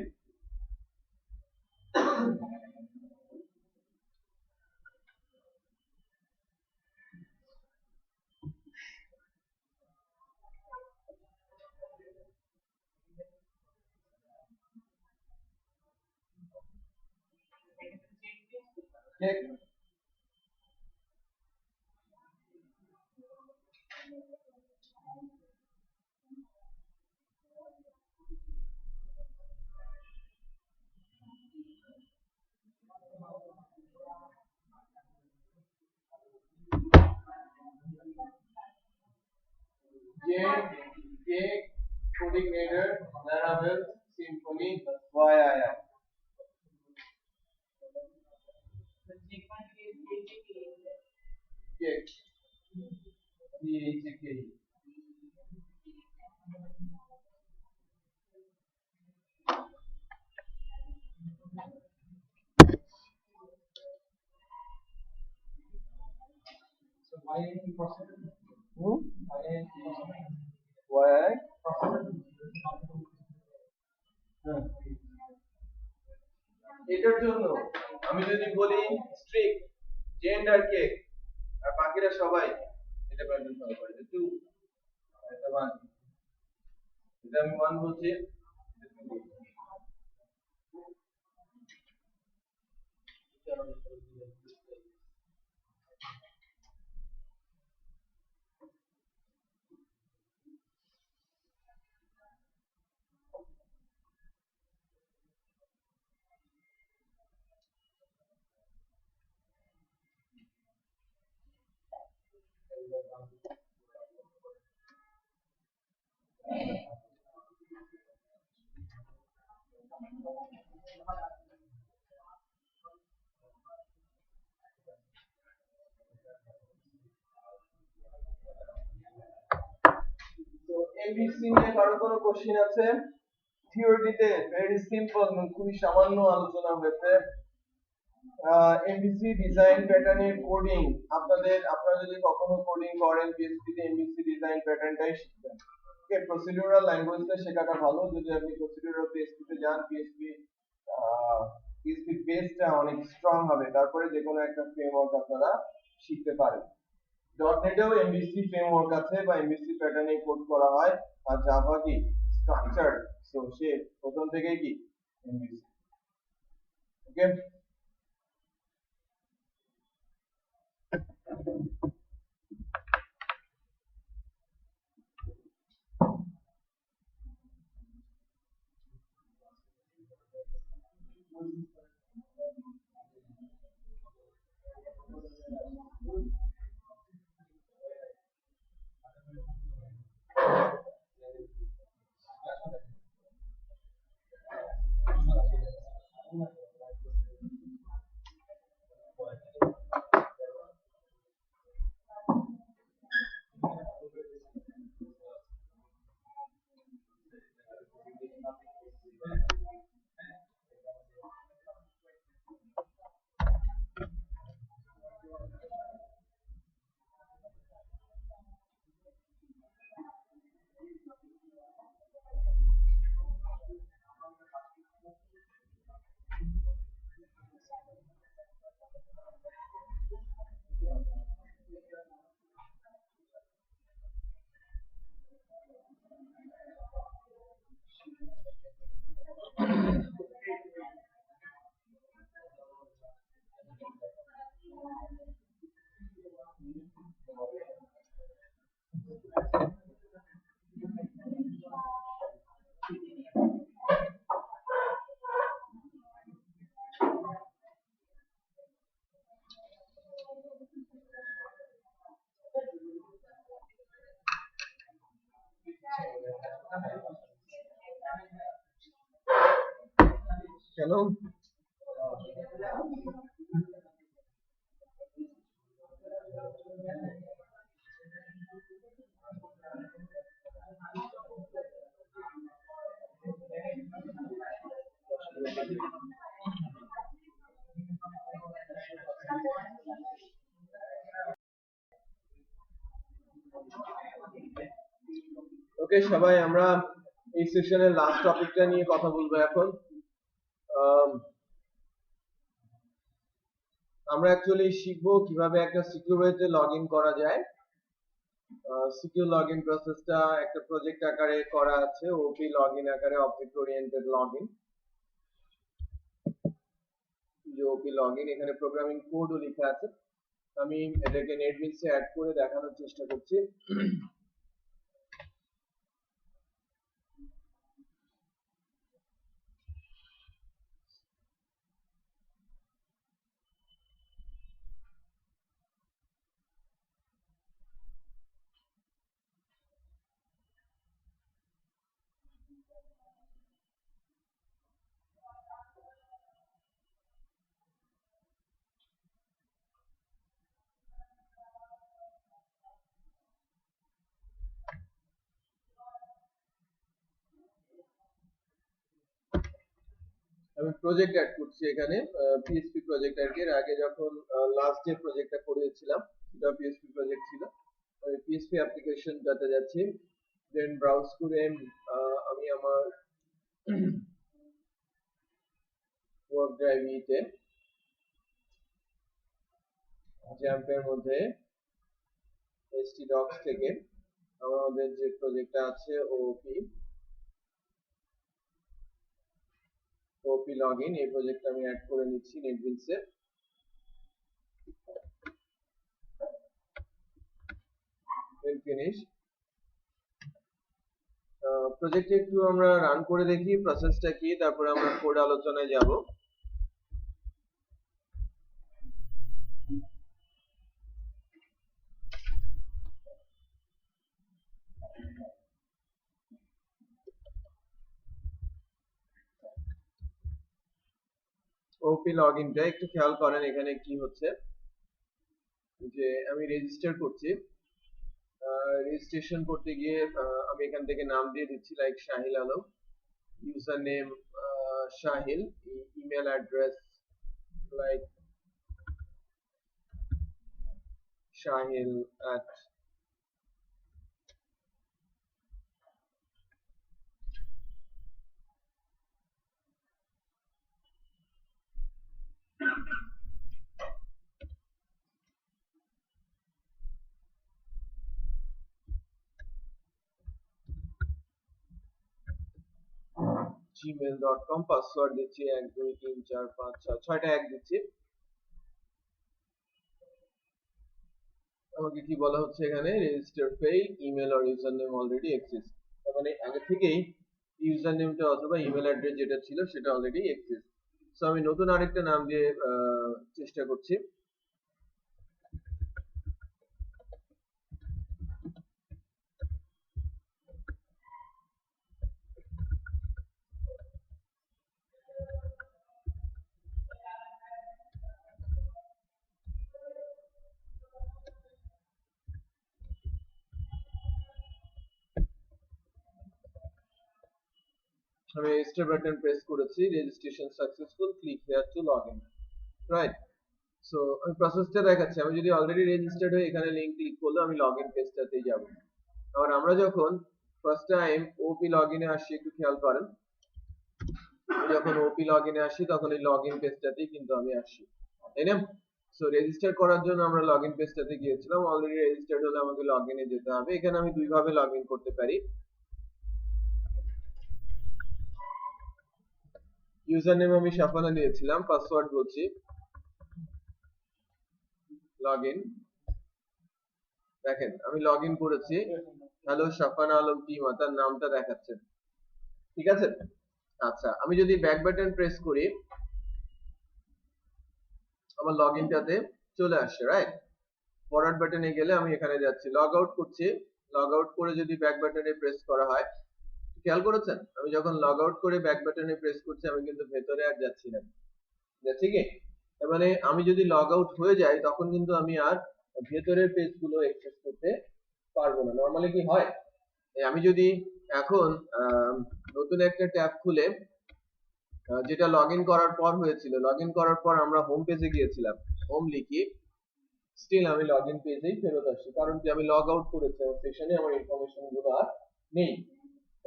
check J coordinator Laravel Symfony YII check CHAK So why any process? Why any process? YII এটার জন্য আমি যদি বলি স্ট্রিক জেন্ডার কেক আর বাকিরা সবাই এটা কন্ট্রোল ফলো করে যে 2 এটা 1 এটা আমি 1 বলছি এটা 2 বলছি তো এমভিসি নিয়ে কারো কোনো কোশ্চেন আছে থিওরিতে ভেরি সিম্পল খুবই সামান্য আলোচনা হয়েছে এমভিসি ডিজাইন প্যাটার্নের কোডিং আপনারা যদি কখনো কোডিং করেন পিএইচপি তে এমভিসি ডিজাইন প্যাটার্নটাই শিখবেন ওকে প্রসিডিউরাল ল্যাঙ্গুয়েজটা শেখাটা ভালো যদি আপনি প্রসিডিউরাল পিএইচপি তে যান পিএইচপি বেসটা অনেক স্ট্রং হবে তারপরে যে কোনো একটা ফ্রেমওয়ার্ক আপনারা শিখতে পারেন ডটনেটেও এমভিসি ফ্রেমওয়ার্ক আছে বা এমভিসি প্যাটার্নে কোড করা হয় আর জাভা কি স্ট্রাকচারড সো সে প্রথম থেকেই কি এমভিসি ওকে কেন? ওকে সবাই, আমরা এই সেশনের লাস্ট টপিকটা নিয়ে কথা বলবো এখন। আমরা অ্যাকচুয়ালি শিখবো কিভাবে একটা সিকিউর ওয়েতে লগ ইন করা যায়। সিকিউর লগ ইন প্রসেসটা একটা প্রজেক্ট আকারে করা আছে, ওপি লগ ইন আকারে, object oriented log in. OP log in, এখানে প্রোগ্রামিং কোডও লেখা আছে। আমি এটাকে নেটবিনসে অ্যাড করে দেখানোর চেষ্টা করছি। আমি প্রজেক্ট অ্যাড করছি এখানে, পিএসপি প্রজেক্ট আর কি। এর আগে যখন লাস্ট যে প্রজেক্টটা করেছিলাম সেটা পিএসপি প্রজেক্ট ছিল। আমি পিএসপি অ্যাপ্লিকেশনটাতে যাচ্ছি, দেন ব্রাউজ করে আমি আমার ওয়ার্ক ড্রাইভে জ্যাম্পের মধ্যে htdocs থেকে আমাদের যে প্রজেক্টটা আছে ওপি লগইন, এই প্রজেক্টটা আমি অ্যাড করে নিচ্ছি নেটবিনসে। দেন ফিনিশ। প্রজেক্টে একটু আমরা রান করে দেখি প্রসেসটা কি, তারপরে আমরা কোড আলোচনায় যাব। ওপি লগইনটা একটু খেয়াল করেন এখানে কি হচ্ছে, যে আমি রেজিস্টার করছি। রেজিস্ট্রেশন করতে গিয়ে আমি এখান থেকে নাম দিয়ে দিচ্ছি like Sahil Alam, user name Sahil, email address like shahil at gmail.com, password দিচ্ছি 1 2 3 4 5 6 6টা 1 দিচ্ছি। আমাকে কি বলা হচ্ছে এখানে, register fail, email or user name already exist. তার মানে আগে থেকেই ইউজার নেমটা অথবা ইমেল অ্যাড্রেস যেটা ছিল সেটা অলরেডি এক্সিস্ট। সো আমি নতুন আরেকটা নাম দিয়ে চেষ্টা করছি। আমি রেজিস্টার বাটন প্রেস করেছি, registration successful, click here two log in, right. So আমি প্রসেসটা দেখাচ্ছি। আমি যদি অলরেডি রেজিস্টার্ড হয়ে এখানে লিংক ক্লিক করলে আমি লগ ইন পেজটাতেই যাব। আবার আমরা যখন ফার্স্ট টাইম ওপি লগ ইনে আসি, একটু খেয়াল করেন, যখন ওপি লগ ইনে আসি তখন এই লগ ইন পেজটাতেই কিন্তু আমি আসি, তাই না? সো রেজিস্টার করার জন্য আমরা লগ ইন পেজটাতে গিয়েছিলাম, অলরেডি রেজিস্টার্ড হলে আমাকে লগ ইনে যেতে হবে। এখানে আমি দুইভাবে লগ ইন করতে পারি। ইউজার নেম আমি শাফানা দিয়েছিলাম, পাসওয়ার্ড বলছি লগইন। দেখেন আমি লগইন করেছি, হ্যালো শাফানা আলম টিম, তার নামটা দেখাচ্ছে, ঠিক আছে? আচ্ছা, আমি যদি ব্যাক বাটন প্রেস করি আমার লগইনটাতে চলে আসছে, রাইট। ফরওয়ার্ড বাটনে গেলে আমি এখানে যাচ্ছি, লগ আউট করছি। লগ আউট করে যদি ব্যাক বাটনে প্রেস করা হয় খেয়াল করেছেন আমি যখন লগ আউট করে ব্যাক বাটনে প্রেস করছি আমি কিন্তু ভেতরে আর যাচ্ছি না, যাচ্ছি কি? তার মানে আমি যদি লগ আউট হয়ে যাই তখন কিন্তু আমি আর ভেতরের পেজগুলো অ্যাক্সেস করতে পারবো না। নরমালি কি হয়, আমি যদি এখন নতুন একটা ট্যাব খুলে যেটা লগইন করার পর হয়েছিল, লগইন করার পর আমরা হোম পেজে গিয়েছিলাম, হোম লিখি, স্টিল আমি লগইন পেজেই ফেরত আসছি, কারণ কি আমি লগ আউট করেছি, আমার সেশনে আমার ইনফরমেশন গুলো আর নেই।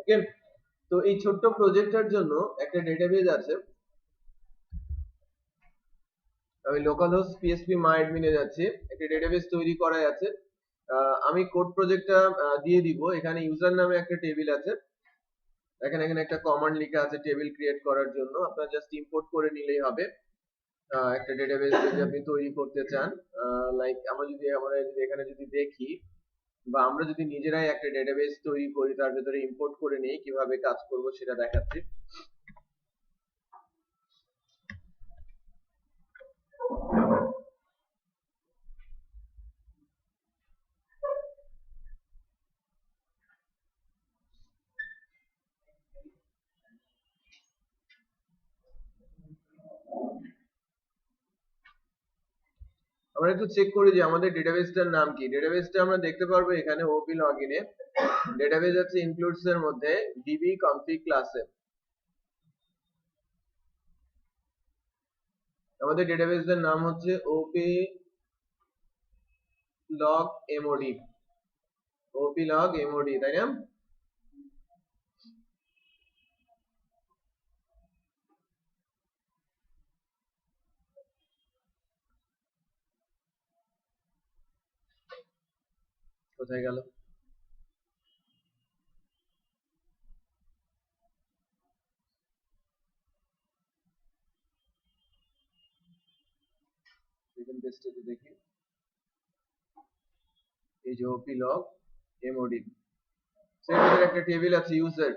ওকে, তো এই ছোট্ট প্রজেক্টটার জন্য একটা ডেটাবেজ আছে, আমি লোকালহোস্ট পিএসপি মাই অ্যাডমিনে যাচ্ছি, একটা ডেটাবেস তৈরি করাই আছে। আমি কোড প্রজেক্টটা দিয়ে দিব, এখানে ইউজার নামে একটা টেবিল আছে, এখানে একটা কমান্ড লেখা আছে টেবিল ক্রিয়েট করার জন্য, আপনারা জাস্ট ইম্পোর্ট করে নিলেই হবে। একটা ডেটাবেস যদি আপনি তৈরি করতে চান, লাইক আমরা যদি এখানে যদি দেখি বা আমরা যদি নিজেরাই একটা ডেটাবেস তৈরি করি, তার ভিতরে ইম্পোর্ট করে নিই, কিভাবে কাজ করব সেটা দেখাচ্ছি। আমরা একটু চেক করি যে আমাদের ডেটাবেসটার নাম কি। ডেটাবেসটা আমরা দেখতে পারবো এখানে ওপি লগইনে ডেটাবেস আছে ইনক্লুডস এর মধ্যে ডিবি কনফিগ ক্লাসে। আমাদের ডেটাবেসের নাম হচ্ছে ওপি লগ এমওডি, ওপি লগ এমওডি, তাই না? কোথায় গেল? সেকেন্ড পেজটাতে দেখি, এই যে ওপি লগ এমওডি, সেটার একটা টেবিল আছে ইউজার,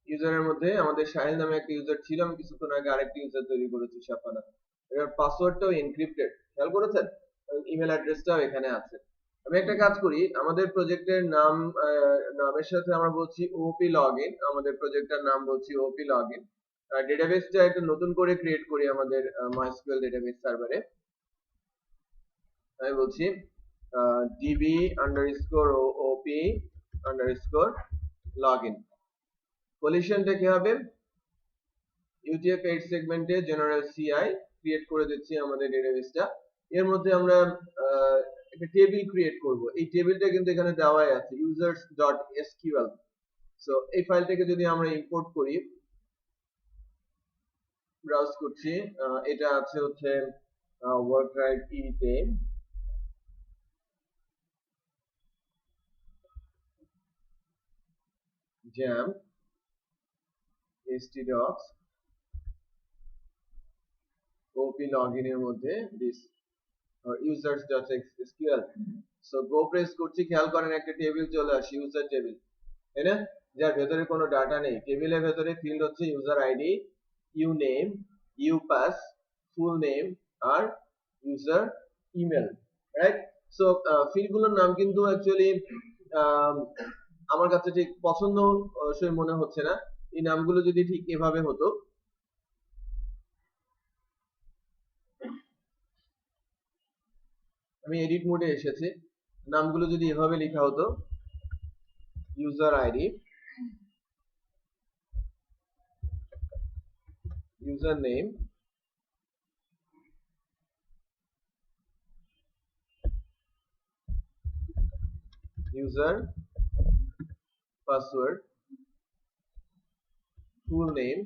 ইউজারের মধ্যে আমাদের সাহিল নামে একটা ইউজার ছিল, আমি কিছুক্ষণ আগে আরেকটা ইউজার তৈরি করেছি শাফানা, এর পাসওয়ার্ডটাও এনক্রিপ্টেড, খেয়াল করেছেন? ইমেল অ্যাড্রেসটাও এখানে আছে। আমি একটা কাজ করি, আমাদের প্রজেক্টের নাম নামের সাথে আমরা বলছি ওপি লগইন, আমাদের প্রজেক্টের নাম বলছি ওপি লগইন, ডেটাবেসটা একটা নতুন করে ক্রিয়েট করি আমাদের মাইস্কুয়েল ডেটাবেস সার্ভারে। আমি বলছি ডিবি আন্ডারস্কোর ওপি আন্ডারস্কোর লগইন, পলিশনটা কি হবে, UTF-8 সেগমেন্টে জেনারেল সিআই ক্রিয়েট করে দিচ্ছি আমাদের ডেটাবেসটা। এর মধ্যে আমরা একটা টেবিল ক্রিয়েট করব, এই টেবিলটা কিন্তু এখানে দেওয়াই আছে users.sql। সো এই ফাইলটাকে যদি আমরা ইম্পোর্ট করি, ব্রাউজ করছি, এটা আছে হচ্ছে ওয়ার্ক রাইট ই তে, জ্যাম htdocs ওপি লগইন এর মধ্যে this users.sql। So go press করছি, খেয়াল করেন একটা টেবিল চলে আসে, ইউজার টেবিল, তাই না? যার ভেতরে কোনো ডাটা নেই, টেবিলের ভেতরে ফিল্ড হচ্ছে user ID, U name, U pass, full name আর ইউজার ইমেল, রাইট? সো ফিল্ডগুলোর নাম কিন্তু অ্যাকচুয়ালি আমার কাছে ঠিক পছন্দসই মনে হচ্ছে না, এই নামগুলো যদি ঠিক এভাবে হতো। আমি এডিট মোডে এসেছি, নামগুলো যদি এভাবে লেখা হতো, user ID, user name, user password, full name,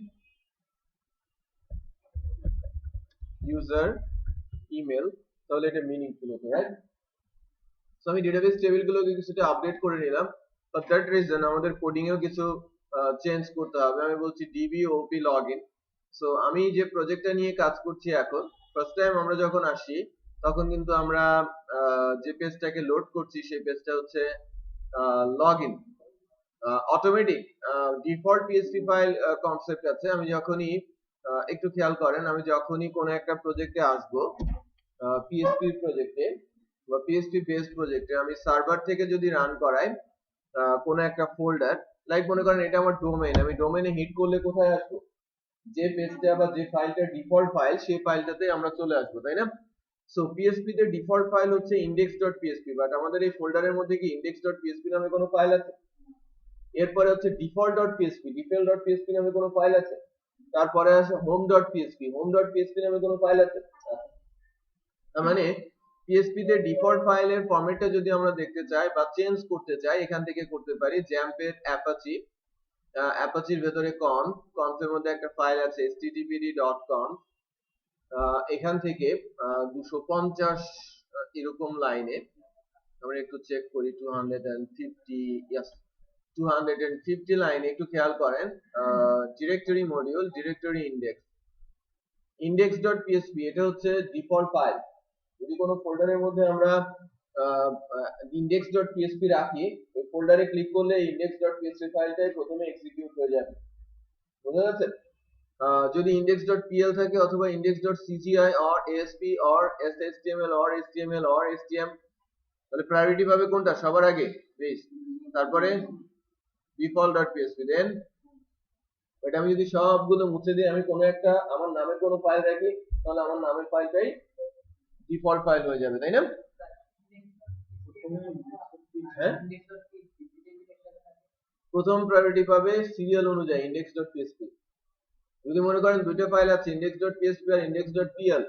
user email, তাহলে এটা মিনিংফুল হতো, রাইট? সো আমি ডেটাবেস টেবিলগুলোকে কিছুটা আপডেট করে নিলাম, ফর দ্যাট রিজন আমাদের কোডিং এও কিছু চেঞ্জ করতে হবে। আমি বলছি ডিবি ওপি লগইন। সো আমি যে প্রজেক্টটা নিয়ে কাজ করছি এখন, ফার্স্ট টাইম আমরা যখন আসি তখন কিন্তু আমরা যে পেজটাকে লোড করছি সেই পেজটা হচ্ছে login automatic default PSP file concept আছে। আমি যখনই একটু খেয়াল করেন, আমি যখনই কোনো একটা প্রজেক্টে আসবো, পিএসপি প্রজেক্টে বা পিএসপি বেসড প্রজেক্টে, আমি সার্ভার থেকে যদি রান করাই কোনো একটা ফোল্ডার, লাইক মনে করেন এটা আমার ডোমেইন, আমি ডোমেইনে হিট করলে কোথায় আসবো, যে পেজটা বা যে ফাইলটা ডিফল্ট ফাইল সেই ফাইলটাতে আমরা চলে আসবো, তাই না? সো পিএসপি তে ডিফল্ট ফাইল হচ্ছে index.php, বাট আমাদের এই ফোল্ডারের মধ্যে কি index.php নামে কোনো ফাইল আছে? এরপরে হচ্ছে default.php নামে কোনো ফাইল আছে? তারপরে আছে home.php নামে কোনো ফাইল আছে? তার মানে পিএসপি তে ডিফল্ট ফাইলের ফরম্যাটটা যদি আমরা দেখতে চাই বা চেঞ্জ করতে চাই, এখান থেকে করতে পারি। জ্যাম্প এর অ্যাপাচির ভেতরে কনফের মধ্যে একটা ফাইল আছে httpd.conf, এখান থেকে 250 এরকম লাইনে আমরা একটু চেক করি, 250 লাইনে একটু খেয়াল করেন, ডিরেক্টরি মডিউল, ডিরেক্টরি index.php এটা হচ্ছে ডিফল্ট ফাইল। যদি কোনো ফোল্ডারের মধ্যে আমরা index.php রাখি, ওই ফোল্ডারে ক্লিক করলে index.php ফাইলটাই প্রথমে এক্সিকিউট হয়ে যাবে, বুঝা যাচ্ছে? যদি index.pl থাকে অথবা index.cgi or asp or shtml or html or htm, তাহলে প্রায়োরিটি পাবে কোনটা সবার আগে? বেস, তারপরে default.php, দেন এটা আমি যদি সবগুলো মুছে দিই, আমি কোনো একটা আমার নামের কোনো ফাইল রাখি, তাহলে আমার নামের ফাইলটাই ডিফল্ট ফাইল হয়ে যাবে, তাই না? হ্যাঁ, প্রথম প্রায়োরিটি পাবে সিরিয়াল অনুযায়ী index.php। যদি মনে করেন দুইটা ফাইল আছে index.php আর index.pl,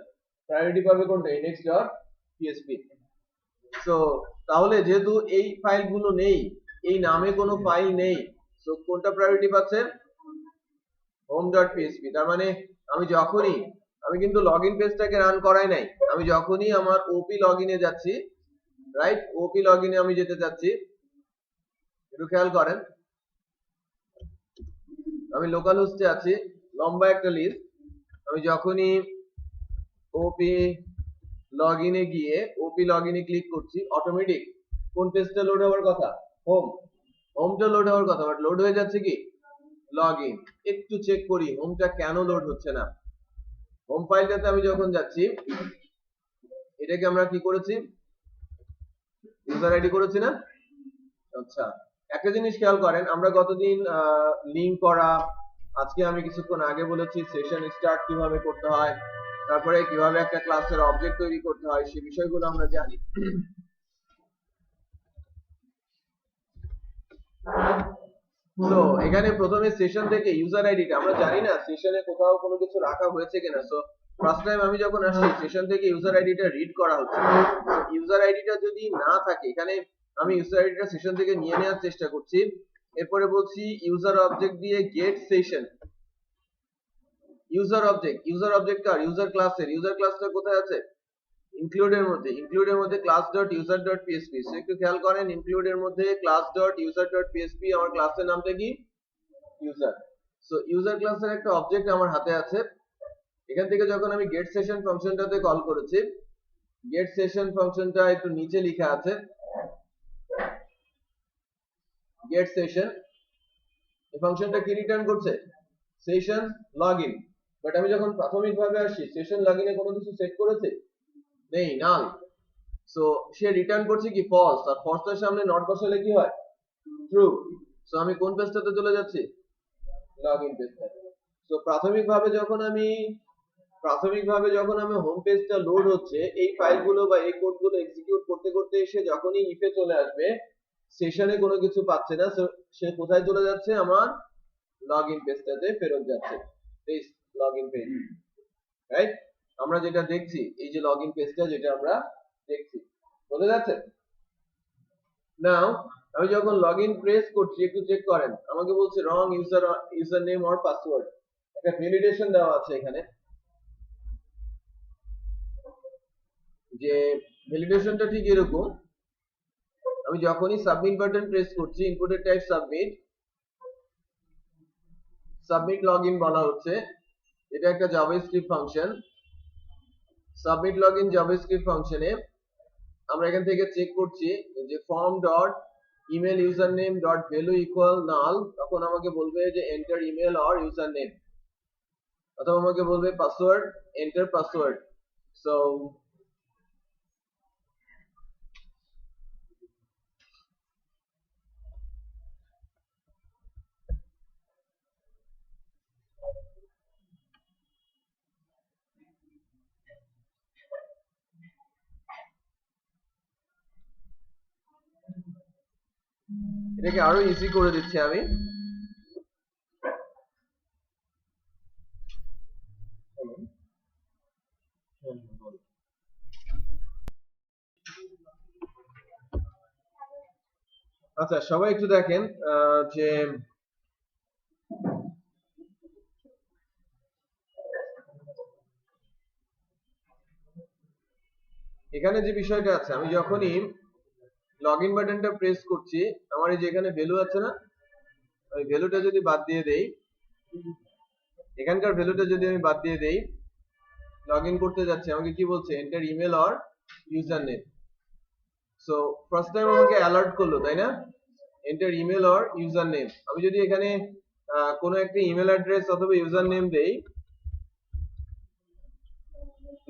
প্রায়োরিটি পাবে কোনটা? index.php। সো তাহলে যেহেতু এই ফাইলগুলো নেই, এই নামে কোনো ফাইল নেই, সো কোনটা প্রায়োরিটি পাচ্ছে? home.php। তার মানে আমি কিন্তু লগইন পেজটাকে রান করাই নাই, আমি যখনই আমার ওপি লগইনে যাচ্ছি, রাইট, ওপি লগইনে আমি যেতে যাচ্ছি, একটু খেয়াল করেন, আমি লোকাল হোস্টে আছি, লম্বা একটা লিস্ট, আমি যখনই ওপি লগইনে গিয়ে ওপি লগইনে ক্লিক করছি, অটোমেটিক কোন পেজটা লোড হওয়ার কথা? হোমটা লোড হওয়ার কথা, বাট লোড হয়ে যাচ্ছে কি? লগইন। একটু চেক করি হোমটা কেন লোড হচ্ছে না। হোম ফাইলটাতে আমি যখন যাচ্ছি, এটাকে আমরা কি করেছি? ইউজার আইডি করেছি না? আচ্ছা, একটা জিনিস খেয়াল করেন, আমরা গতদিন লিংক করা, আজকে আমি কিছুক্ষণ আগে বলেছি সেশন স্টার্ট কিভাবে করতে হয়, তারপরে কিভাবে একটা ক্লাসের অবজেক্ট তৈরি করতে হয়, সেই বিষয়গুলো আমরা জানি। তো এখানে প্রথমে সেশন থেকে ইউজার আইডিটা আমরা জানি না সেশনে কোথাও কোনো কিছু রাখা হয়েছে কিনা। সো ফার্স্ট টাইম আমি যখন আসছি, সেশন থেকে ইউজার আইডিটা রিড করা হচ্ছে, ইউজার আইডিটা যদি না থাকে, এখানে আমি ইউজার আইডিটা সেশন থেকে নিয়ে নেওয়ার চেষ্টা করছি। এরপরে বলছি ইউজার অবজেক্ট দিয়ে গেট সেশন, ইউজার অবজেক্ট কার? ইউজার ক্লাসের। ইউজার ক্লাসটা কোথায় আছে? ইনক্লুডের মধ্যে class.user.php। সো একটু খেয়াল করেন, ইনক্লুডের মধ্যে class.user.php, আমার ক্লাসের নামটা কি? ইউজার। সো ইউজার ক্লাসের একটা অবজেক্ট আমার হাতে আছে, এখান থেকে যখন আমি গেট সেশন ফাংশনটাতে কল করেছি, গেট সেশন ফাংশনটা একটু নিচে লেখা আছে, গেট সেশন, এই ফাংশনটা কি রিটার্ন করছে? Session login. বাট আমি যখন প্রাথমিকভাবে আসি, সেশন লগইনে কোনো কিছু সেট করেছে? নেই, নাল। সো সে রিটার্ন করছে কি? ফলস। আর ফলসের সামনে নট বসালে কি হয়? ট্রু। সো আমি কোন পেজটাতে চলে যাচ্ছি? লগইন পেজটাতে। সো প্রাথমিকভাবে যখন আমি হোম পেজটা লোড হচ্ছে, এই ফাইলগুলো বা এই কোডগুলো এক্সিকিউট করতে করতে এসে যখনই ইফে চলে আসবে, সেশনে কোনো কিছু পাচ্ছে না, সে কোথায় চলে যাচ্ছে? আমার লগইন পেজটাতে ফেরত যাচ্ছে। Please login page, right? আমরা যেটা দেখছি, এই যে লগইন পেজটা যেটা আমরা দেখছি, বোঝা যাচ্ছে? নাও আমি যখন লগইন প্রেস করছি, একটু চেক করেন, আমাকে বলছে রং ইউজার নেম অর পাসওয়ার্ড। একটা ভ্যালিডেশন দেওয়া আছে এখানে, যে ভ্যালিডেশনটা ঠিক এরকম, আমি যখনই সাবমিট বাটন প্রেস করছি, ইনপুটের টাইপ সাবমিট লগইন বলা হচ্ছে, এটা একটা JavaScript function. Submit login JavaScript ফাংশনে আমরা এখান থেকে চেক করছি যে form dot email user name dot value equal null, তখন আমাকে বলবে যে enter email or user name, অথবা আমাকে বলবে পাসওয়ার্ড, এন্টার পাসওয়ার্ড। সো এটাকে আরো ইজি করে দিচ্ছি আমি। আচ্ছা সবাই একটু দেখেন যে এখানে যে বিষয়টা আছে, আমি যখনই লগ ইন বাটনটা প্রেস করছি, আমার এই যে এখানে ভ্যালু আছে না, ওই ভ্যালুটা যদি বাদ দিয়ে দেই, এখানকার ভ্যালুটা যদি আমি বাদ দিয়ে দেই, লগ ইন করতে যাচ্ছি, আমাকে কি বলছে, enter email or user name. So first time আমাকে অ্যালার্ট করলো, তাই না, enter email or user name. আমি যদি এখানে কোনো একটা ইমেল অ্যাড্রেস অথবা ইউজার নেম দেই,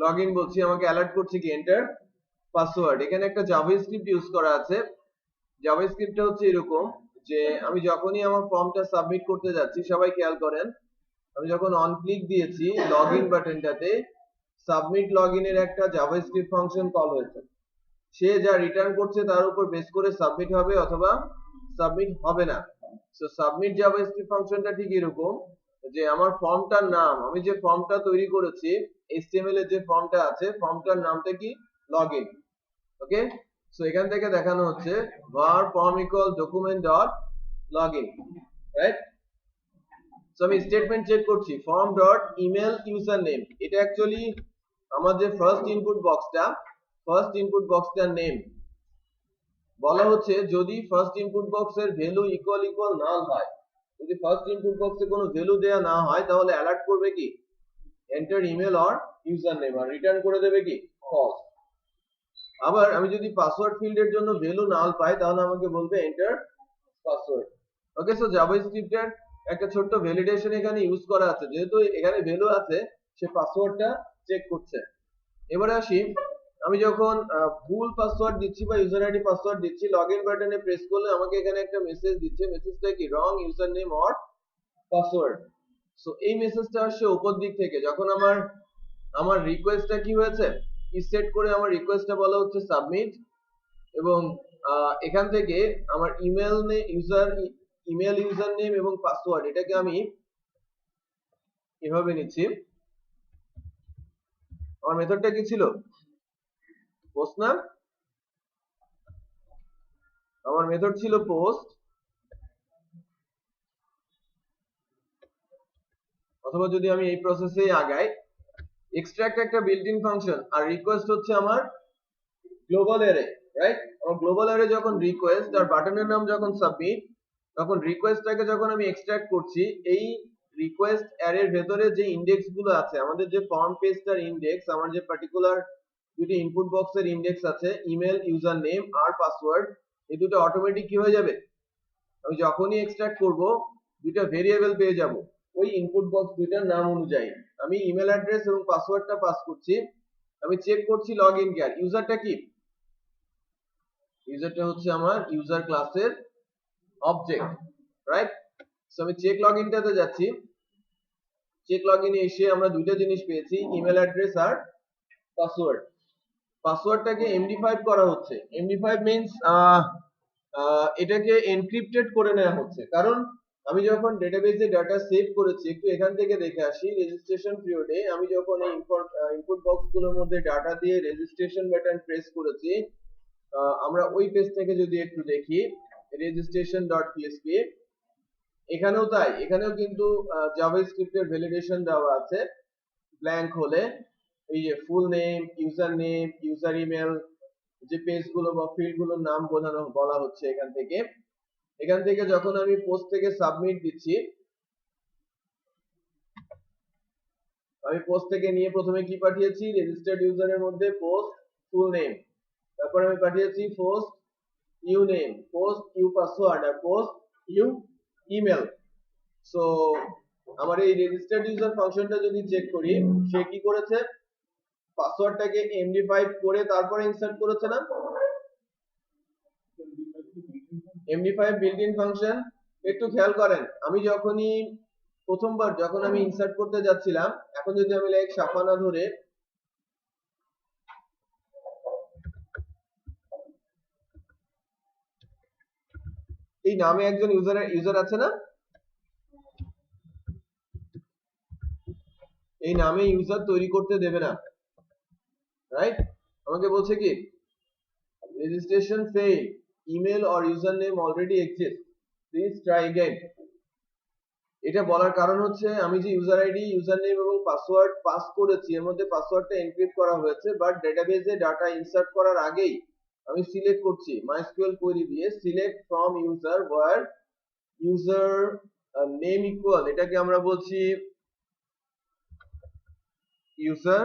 লগ ইন বলছি, আমাকে অ্যালার্ট করছে কি এন্টার পাসওয়ার্ড। এখানে একটা জাভাস্ক্রিপ্ট ইউজ করা আছে। জাভাস্ক্রিপ্টটা হচ্ছে এরকম যে আমি যখনই আমার ফর্মটা সাবমিট করতে যাচ্ছি, সবাই খেয়াল করেন, আমি যখন অন ক্লিক দিয়েছি লগ ইন বাটনটাতে, সাবমিট লগ ইনের একটা জাভাস্ক্রিপ্ট ফাংশন কল হয়েছে। সে যা রিটার্ন করছে তার উপর বেস করে সাবমিট হবে অথবা সাবমিট হবে না। সো সাবমিট জাভাস্ক্রিপ্ট ফাংশনটা ঠিক এরকম যে আমার ফর্মটার নাম, আমি যে ফর্মটা তৈরি করেছি, HTML এর যে ফর্মটা আছে, ফর্মটার নামটা কি, লগইন। ওকে, সো এখান থেকে দেখানো হচ্ছে var form equal document dot login, right. So আমি স্টেটমেন্ট চেক করছি, form dot email user name, এটা অ্যাকচুয়ালি আমার যে ফার্স্ট ইনপুট বক্সটার নেম। বলা হচ্ছে যদি ফার্স্ট ইনপুট বক্সের ভ্যালু ইকুয়াল নাল হয়, যদি ফার্স্ট ইনপুট বক্সে কোনো ভ্যালু দেয়া না হয়, তাহলে অ্যালার্ট করবে কি enter email or user name, আর রিটার্ন করে দেবে কি ফলস। আবার আমি যদি পাসওয়ার্ড ফিল্ডের জন্য ভ্যালু নাল পাই, তাহলে আমাকে বলবে এন্টার পাসওয়ার্ড। ওকে, সো জাভাস্ক্রিপ্টের একটা ছোট্ট ভ্যালিডেশন এখানে ইউজ করা আছে, যেহেতু এখানে ভ্যালু আছে, সে পাসওয়ার্ডটা চেক করছে। এবারে আসি, আমি যখন ভুল পাসওয়ার্ড দিচ্ছি বা ইউজার আইডি পাসওয়ার্ড দিচ্ছি, লগইন বাটনে প্রেস করলে আমাকে এখানে একটা মেসেজ দিচ্ছে, মেসেজটা কি, wrong user name or password. So এই মেসেজটা আসছে উপর দিক থেকে, যখন আমার রিকোয়েস্টটা কি হয়েছে, সেট করে আমার রিকোয়েস্টটা বলা হচ্ছে সাবমিট, এবং এখান থেকে আমার ইমেল ইউজার নেম এবং পাসওয়ার্ড, এটাকে আমি এভাবে নিচ্ছি। আমার মেথডটা কি ছিল, পোস্ট না, আমার মেথড ছিল পোস্ট, অথবা যদি আমি এই প্রসেসে আগাই, এক্সট্রাক্ট একটা বিল্ট ইন ফাংশন, আর রিকোয়েস্ট হচ্ছে আমার গ্লোবাল অ্যারে, রাইট। আমার গ্লোবাল অ্যারে যখন রিকোয়েস্ট আর বাটনের নাম যখন সাবমিট, তখন রিকোয়েস্টটাকে যখন আমি এক্সট্রাক্ট করছি, এই রিকোয়েস্ট অ্যারের ভেতরে যে ইনডেক্স গুলো আছে, আমাদের যে ফর্ম পেজটার ইনডেক্স, আমার যে পার্টিকুলার দুটি ইনপুট বক্সের ইনডেক্স আছে, ইমেল ইউজার নেম আর পাসওয়ার্ড, এই দুটো অটোমেটিক কি হয়ে যাবে, আমি যখনই এক্সট্রাক্ট করব দুইটা ভেরিয়েবল পেয়ে যাব ওই ইনপুট বক্স দুইটার নাম অনুযায়ী। আমি ইমেল অ্যাড্রেস এবং পাসওয়ার্ডটা পাস করছি, আমি চেক করছি লগইন কে, আর ইউজারটা কি, ইউজারটা হচ্ছে আমার ইউজার ক্লাসের অবজেক্ট, রাইট। সো আমি চেক লগইনটাতে যাচ্ছি, চেক লগইনে এসে আমরা দুইটা জিনিস পেয়েছি, ইমেল অ্যাড্রেস আর পাসওয়ার্ড। পাসওয়ার্ডটাকে MD5 করা হচ্ছে। MD5 মিন্স এটাকে এনক্রিপ্টেড করে নেওয়া হচ্ছে, কারণ আমি যখন ডেটাবেজে ডাটা সেভ করেছি, একটু এখান থেকে দেখে আসি, রেজিস্ট্রেশন পিরিয়ডে আমি যখন এই ইনপুট বক্সগুলোর মধ্যে ডাটা দিয়ে রেজিস্ট্রেশন বাটন প্রেস করেছি, আমরা ওই পেজ থেকে যদি একটু দেখি, registration.php, এখানেও তাই, এখানেও কিন্তু জাভাস্ক্রিপ্টের ভ্যালিডেশন দেওয়া আছে, ব্ল্যাঙ্ক হলে এই যে ফুল নেম, ইউজার ইমেল, যে পেজগুলো বা ফিল্ডগুলোর নাম বলা হচ্ছে এখান থেকে যখন আমি পোস্ট থেকে সাবমিট দিচ্ছি, আমি পোস্ট থেকে নিয়ে প্রথমে কি পাঠিয়েছি, রেজিস্টার্ড ইউজারের মধ্যে পোস্ট ফুল নেম, তারপর আমি পাঠিয়েছি post U name, post U password আর পোস্ট ইউ ইমেল। সো আমার এই রেজিস্টার্ড ইউজার ফাংশনটা যদি চেক করি, সে কি করেছে, পাসওয়ার্ডটাকে MD5 করে তারপরে ইনসার্ট করেছে না, MD5 বিল্ট ইন ফাংশন। একটু খেয়াল করেন, আমি যখনই প্রথমবার যখন আমি ইনসার্ট করতে যাচ্ছিলাম, এখন যদি আমি লাইক সাফানা ধরে এই নামে একজন ইউজার আছে না, এই নামে ইউজার তৈরি করতে দেবে না, রাইট? আমাকে বলছে কি registration fail, email or user name already exist, please try again. এটা বলার কারণ হচ্ছে আমি যে ইউজার আইডি, ইউজার নেম এবং পাসওয়ার্ড পাস করেছি এর মধ্যে পাসওয়ার্ডটা এনক্রিপ্ট করা হয়েছে, বাট ডেটাবেজে ডাটা ইনসার্ট করার আগেই আমি সিলেক্ট করছি মাইস্কুয়েল কোয়েরি দিয়ে select from user where user name equal, এটাকে আমরা বলছি ইউজার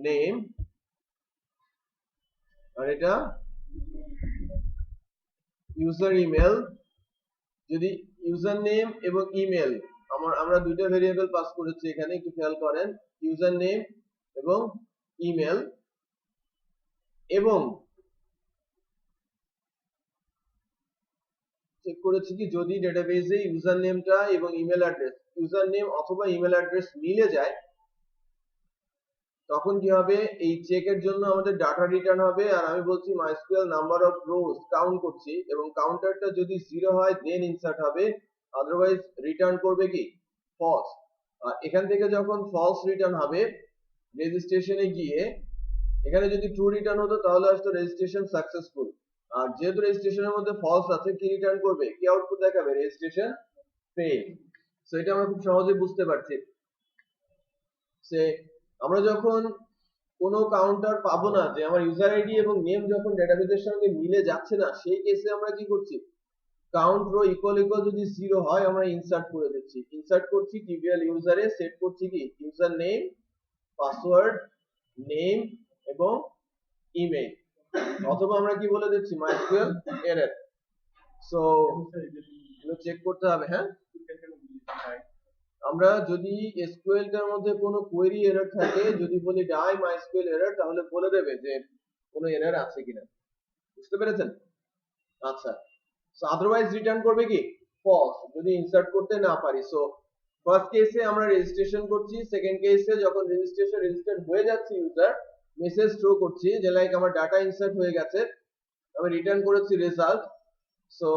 নেম আর এটা ইউজার ইমেল। যদি ইউজার নেম এবং ইমেল আমরা দুইটা ভেরিয়েবল পাস করেছি এখানে, একটু খেয়াল করেন, ইউজার নেম এবং ইমেল, এবং চেক করেছি কি যদি ডেটাবেজে ইউজার নেমটা এবং ইমেল অ্যাড্রেস, ইউজার নেম অথবা ইমেল অ্যাড্রেস মিলে যায়, তখন কি হবে, এই চেকের জন্য আমাদের ডাটা রিটার্ন হবে। আর আমি বলছি MySQL number of rose count করছি, এবং কাউন্টারটা যদি 0 হয় দেন ইনসার্ট হবে, আদারওয়াইজ রিটার্ন করবে কি ফলস। আর এখান থেকে যখন ফলস রিটার্ন হবে রেজিস্ট্রেশনে গিয়ে, এখানে যদি ট্রু রিটার্ন হতো তাহলে আসতো রেজিস্ট্রেশন সাকসেসফুল, আর যেহেতু রেজিস্ট্রেশনের মধ্যে ফলস আছে কি রিটার্ন করবে, কি আউটপুট দেখাবে, রেজিস্ট্রেশন ফেইল। সো এটা আমরা খুব সহজে বুঝতে পারছি। সে আমরা যখন কোনো কাউন্টার পাবো না, যে আমার ইউজার আইডি এবং নেম যখন ডেটাবেজের সঙ্গে মিলে যাচ্ছে না, সেই কেসে আমরা কি করছি, কাউন্ট রো ইকুয়াল ইকুয়াল যদি 0 হয় আমরা ইনসার্ট করে দিচ্ছি, ইনসার্ট করছি টিবিএল ইউজারে, সেট করছি কি ইউজার নেম, পাসওয়ার্ড, নেম এবং ইমেল, অথবা আমরা কি বলে দিচ্ছি মাইস্কুয়েল এরর। সো এগুলো চেক করতে হবে। হ্যাঁ, আমরা যদি এসকিউএল টার মধ্যে কোনো কোয়েরি এরর থাকে, যদি বলি ডাই মাইস্কুয়েল এরর, তাহলে বলে দেবে যে কোনো এরর আছে কিনা, বুঝতে পেরেছেন? আচ্ছা, সো আদারওয়াইজ রিটার্ন করবে কি ফলস যদি ইনসার্ট করতে না পারি। সো ফার্স্ট কেসে আমরা রেজিস্ট্রেশন করছি, সেকেন্ড কেসে যখন রেজিস্টার্ড হয়ে যাচ্ছে ইউজার, মেসেজ থ্রো করছি যে লাইক আমার ডাটা ইনসার্ট হয়ে গেছে, আমি রিটার্ন করেছি রেজাল্ট। সো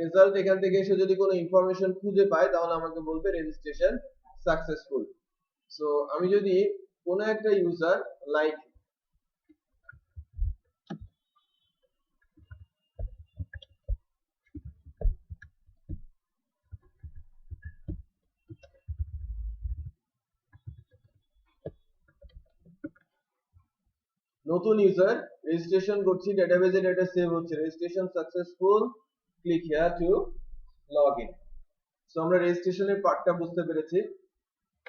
রেজাল্ট এখান থেকে এসে যদি কোনো ইনফরমেশন খুঁজে পায় তাহলে আমাকে বলবে রেজিস্ট্রেশন সাকসেসফুল। সো আমি যদি কোনো একটা ইউজার লাইক নতুন ইউজার রেজিস্ট্রেশন করছি, ডেটাবেজে ডেটা সেভ হচ্ছে, registration successful, click here two log in. So আমরা রেজিস্ট্রেশনের পার্টটা বুঝতে পেরেছি,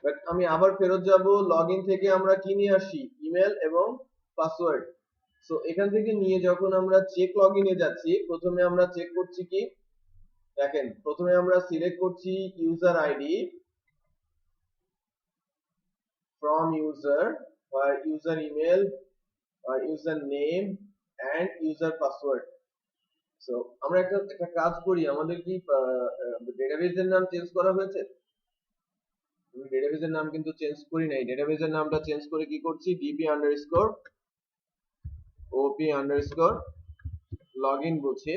বাট আমি আবার ফেরত যাব, লগ ইন থেকে আমরা কি নিয়ে আসি, ইমেল এবং পাসওয়ার্ড। সো এখান থেকে নিয়ে যখন আমরা চেক লগ ইনে যাচ্ছি, প্রথমে আমরা চেক করছি কি, দেখেন প্রথমে আমরা সিলেক্ট করছি user ID from user or user email or user name and user password। So আমরা একটা কাজ করি, আমাদের কি ডেটাবেজের নাম চেঞ্জ করা হয়েছে? ডেটাবেজের নাম কিন্তু চেঞ্জ করি নাই, ডেটাবেজের নামটা চেঞ্জ করে কি করছি, dp_op_login বলছি।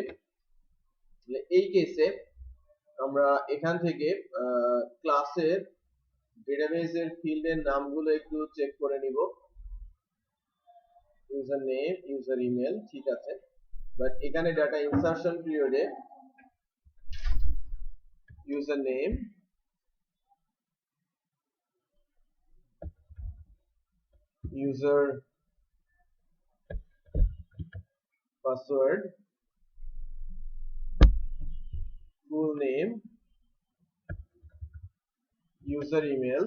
এই কেসে আমরা এখান থেকে ক্লাসের ডেটাবেজের ফিল্ডের নামগুলো একটু চেক করে নিব, ইউজার নেম, ইউজার ইমেল, ঠিক আছে, বাট এখানে ডাটা ইনসারশন পিরিয়ডে user name, user password, full name, user email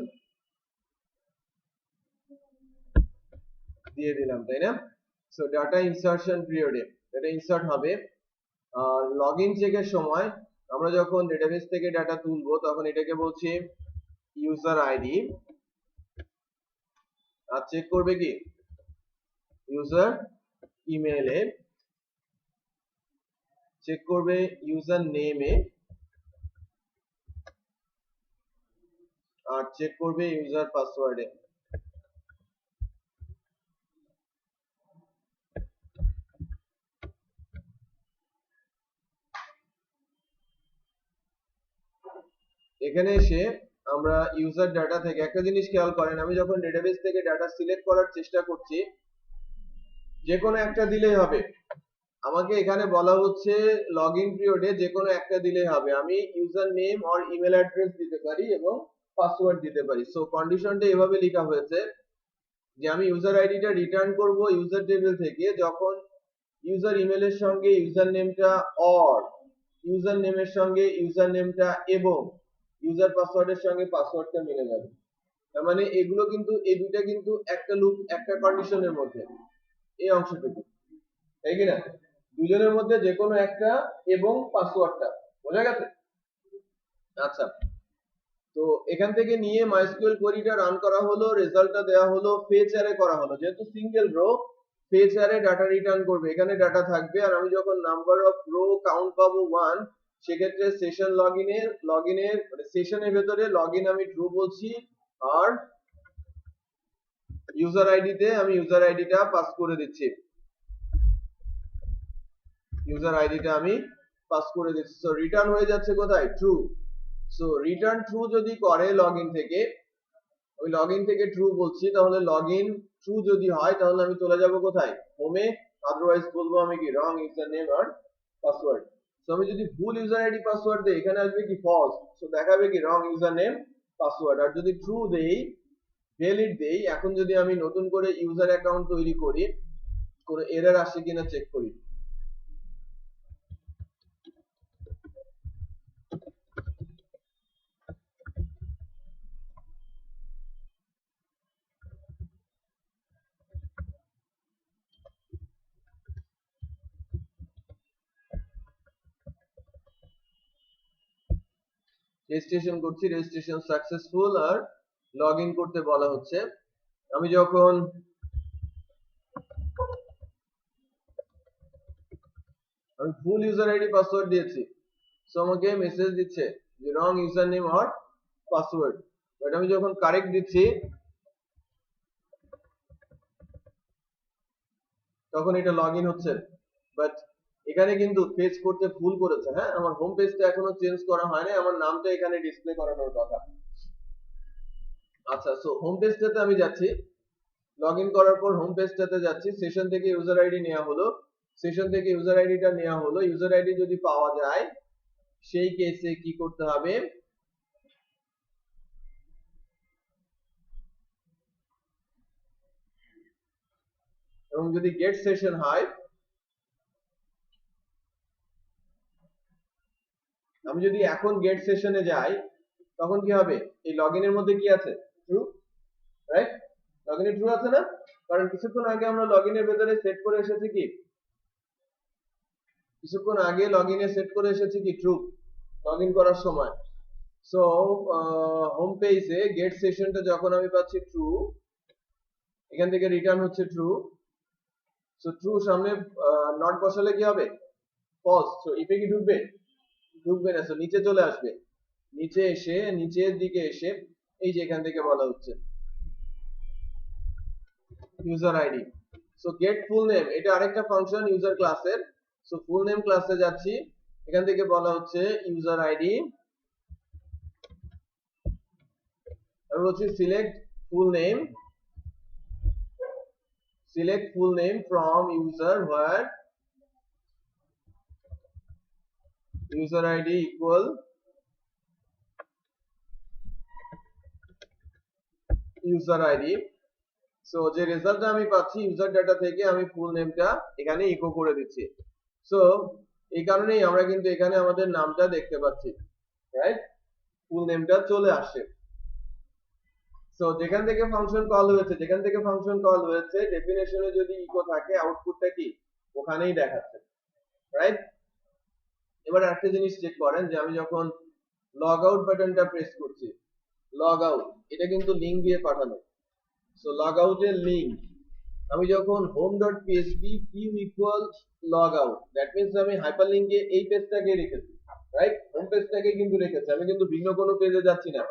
দিয়ে দিলাম, তাই না? সো ডাটা ইনসারশন পিরিয়ডে ডাটা ইনসার্ট হবে। আর লগইন চেকের সময় আমরা যখন ডেটাবেস থেকে ডাটা তুলবো তখন এটাকে বলছি ইউজার আইডি, আর চেক করবে কি ইউজার ইমেইলে, চেক করবে ইউজার নেমে, আর চেক করবে ইউজার পাসওয়ার্ডে। এখানে এসে আমরা ইউজার ডাটা থেকে একটা জিনিস খেয়াল করেন, আমি যখন ডেটাবেস থেকে ডাটা সিলেক্ট করার চেষ্টা করছি যে কোনো একটা দিলেই হবে। আমাকে এখানে বলা হচ্ছে লগইন পিরিয়ডে যে কোনো একটা দিলেই হবে। আমি user name or email address দিতে পারি এবং পাসওয়ার্ড দিতে পারি। সো কন্ডিশনটা এভাবে লেখা হয়েছে যে আমি ইউজার আইডিটা রিটার্ন করব ইউজার টেবিল থেকে যখন ইউজার ইমেলের সঙ্গে ইউজার নেমটা অর ইউজার নেমের সঙ্গে ইউজার নেমটা এবং ইউজার পাসওয়ার্ডের সঙ্গে পাসওয়ার্ডটা মিলে যাবে। তার মানে এগুলো কিন্তু এই দুইটা কিন্তু একটা লুপ একটা কন্ডিশনের মধ্যে, এই অংশটুকু, তাই কি না? দুজনের মধ্যে যে কোনো একটা এবং পাসওয়ার্ডটা, বোঝা গেছে? আচ্ছা, তো এখান থেকে নিয়ে মাইস্কুয়েল কোয়েরিটা রান করা হলো, রেজাল্টটা দেওয়া হলো, ফেচ অ্যারে করা হলো। যেহেতু single rho, fetch array data return করবে, এখানে ডাটা থাকবে। আর আমি যখন নাম্বার অফ রো কাউন্ট পাবো 1, সেক্ষেত্রে সেশন লগইনের মানে সেশনের ভেতরে লগইন আমি ট্রু বলছি, আর ইউজার আইডিতে আমি ইউজার আইডিটা পাস করে দিচ্ছি, ইউজার আইডিটা আমি পাস করে দিচ্ছি। সো রিটার্ন হয়ে যাচ্ছে কোথায়? ট্রু। সো রিটার্ন ট্রু যদি করে লগইন থেকে, আমি লগইন থেকে ট্রু বলছি, তাহলে লগইন ট্রু যদি হয় তাহলে আমি চলে যাব কোথায়? হোমে। আদারওয়াইজ বলবো আমি কি রং ইউজার নেম আর পাসওয়ার্ড। সো আমি যদি ভুল ইউজার আইডি পাসওয়ার্ড দেই, এখানে আসবে কি ফলস, সো দেখাবে কি রং ইউজার নেম পাসওয়ার্ড। আর যদি ট্রু দেই, ভ্যালিড দেই, এখন যদি আমি নতুন করে ইউজার অ্যাকাউন্ট তৈরি করি, কোনো এরর আসে কিনা চেক করি। রেজিস্ট্রেশন করছি, রেজিস্ট্রেশন সাকসেসফুল, আর লগইন করতে বলা হচ্ছে। আমি যখন আমি ফুল ইউজার আইডি পাসওয়ার্ড দিয়েছি, সো আমাকে মেসেজ দিচ্ছে যে wrong user name or password. But আমি যখন কারেক্ট দিচ্ছি তখন এটা লগইন হচ্ছে। বাট এখানে কিন্তু পেজ করতে ভুল করেছে। হ্যাঁ, আমার হোম পেজটা এখনো চেঞ্জ করা হয়নি, আমার নামটা এখানে ডিসপ্লে করানোর কথা। আচ্ছা, সো হোম পেজটাতে আমি যাচ্ছি, লগইন করার পর হোম পেজটাতে যাচ্ছি, সেশন থেকে ইউজার আইডি নেওয়া হলো, সেশন থেকে ইউজার আইডিটা নেওয়া হলো। ইউজার আইডি যদি পাওয়া যায় সেই কেসে কি করতে হবে? এবং যদি গেট সেশন হয়, আমি যদি এখন গেট সেশনে যাই তখন কি হবে? এই লগইনের মধ্যে কি আছে? True, right? লগইনে ট্রু আছে না? কারণ কিছুক্ষণ আগে আমরা লগইনের ভেতরে সেট করে এসেছি কি, কিছুক্ষণ আগে লগইনে সেট করে এসেছি কি ট্রু, লগইন করার সময়। সো হোম পেজে গেট সেশনটা যখন আমি পাচ্ছি ট্রু, এখান থেকে রিটার্ন হচ্ছে ট্রু। সো ট্রু সামনে নট বসালে কি হবে? ফলস। সো ইফে কি ঢুকবে? ঢুকবে না। সো নিচে চলে আসবে, নিচে এসে নিচের দিকে এসে এই যে এখান থেকে বলা হচ্ছে user ID. So get full name, এটা আরেকটা ফাংশন ইউজার ক্লাসের। সো ফুল নেম ক্লাসে যাচ্ছি, এখান থেকে বলা হচ্ছে ইউজার আইডি, আমি বলছি select full name, select full name from user where user id equal user id। So যে রেজাল্টটা আমি পাচ্ছি ইউজার ডাটা থেকে, আমি ফুল নেমটা এখানে ইকো করে দিচ্ছি। সো এই কারণেই আমরা কিন্তু এখানে আমাদের নামটা দেখতে পাচ্ছি, রাইট? ফুল নেমটা চলে আসে। সো যেখান থেকে ফাংশন কল হয়েছে ডেফিনেশনে যদি ইকো থাকে, আউটপুটটা কি ওখানেই দেখাচ্ছে, রাইট? এবার একটা জিনিস চেক করেন যে আমি যখন লগ আউট বাটনটা প্রেস করছি, লগ আউট এটা কিন্তু লিংক দিয়ে পাঠানো। সো লগ আউটের লিংক আমি যখন home.php Q equal log out, that means আমি হাইপারলিংকে এই পেজটাকে রেখেছি, রাইট? হোম পেজটাকে কিন্তু রেখেছি, আমি কিন্তু ভিন্ন কোনো পেজে যাচ্ছি না।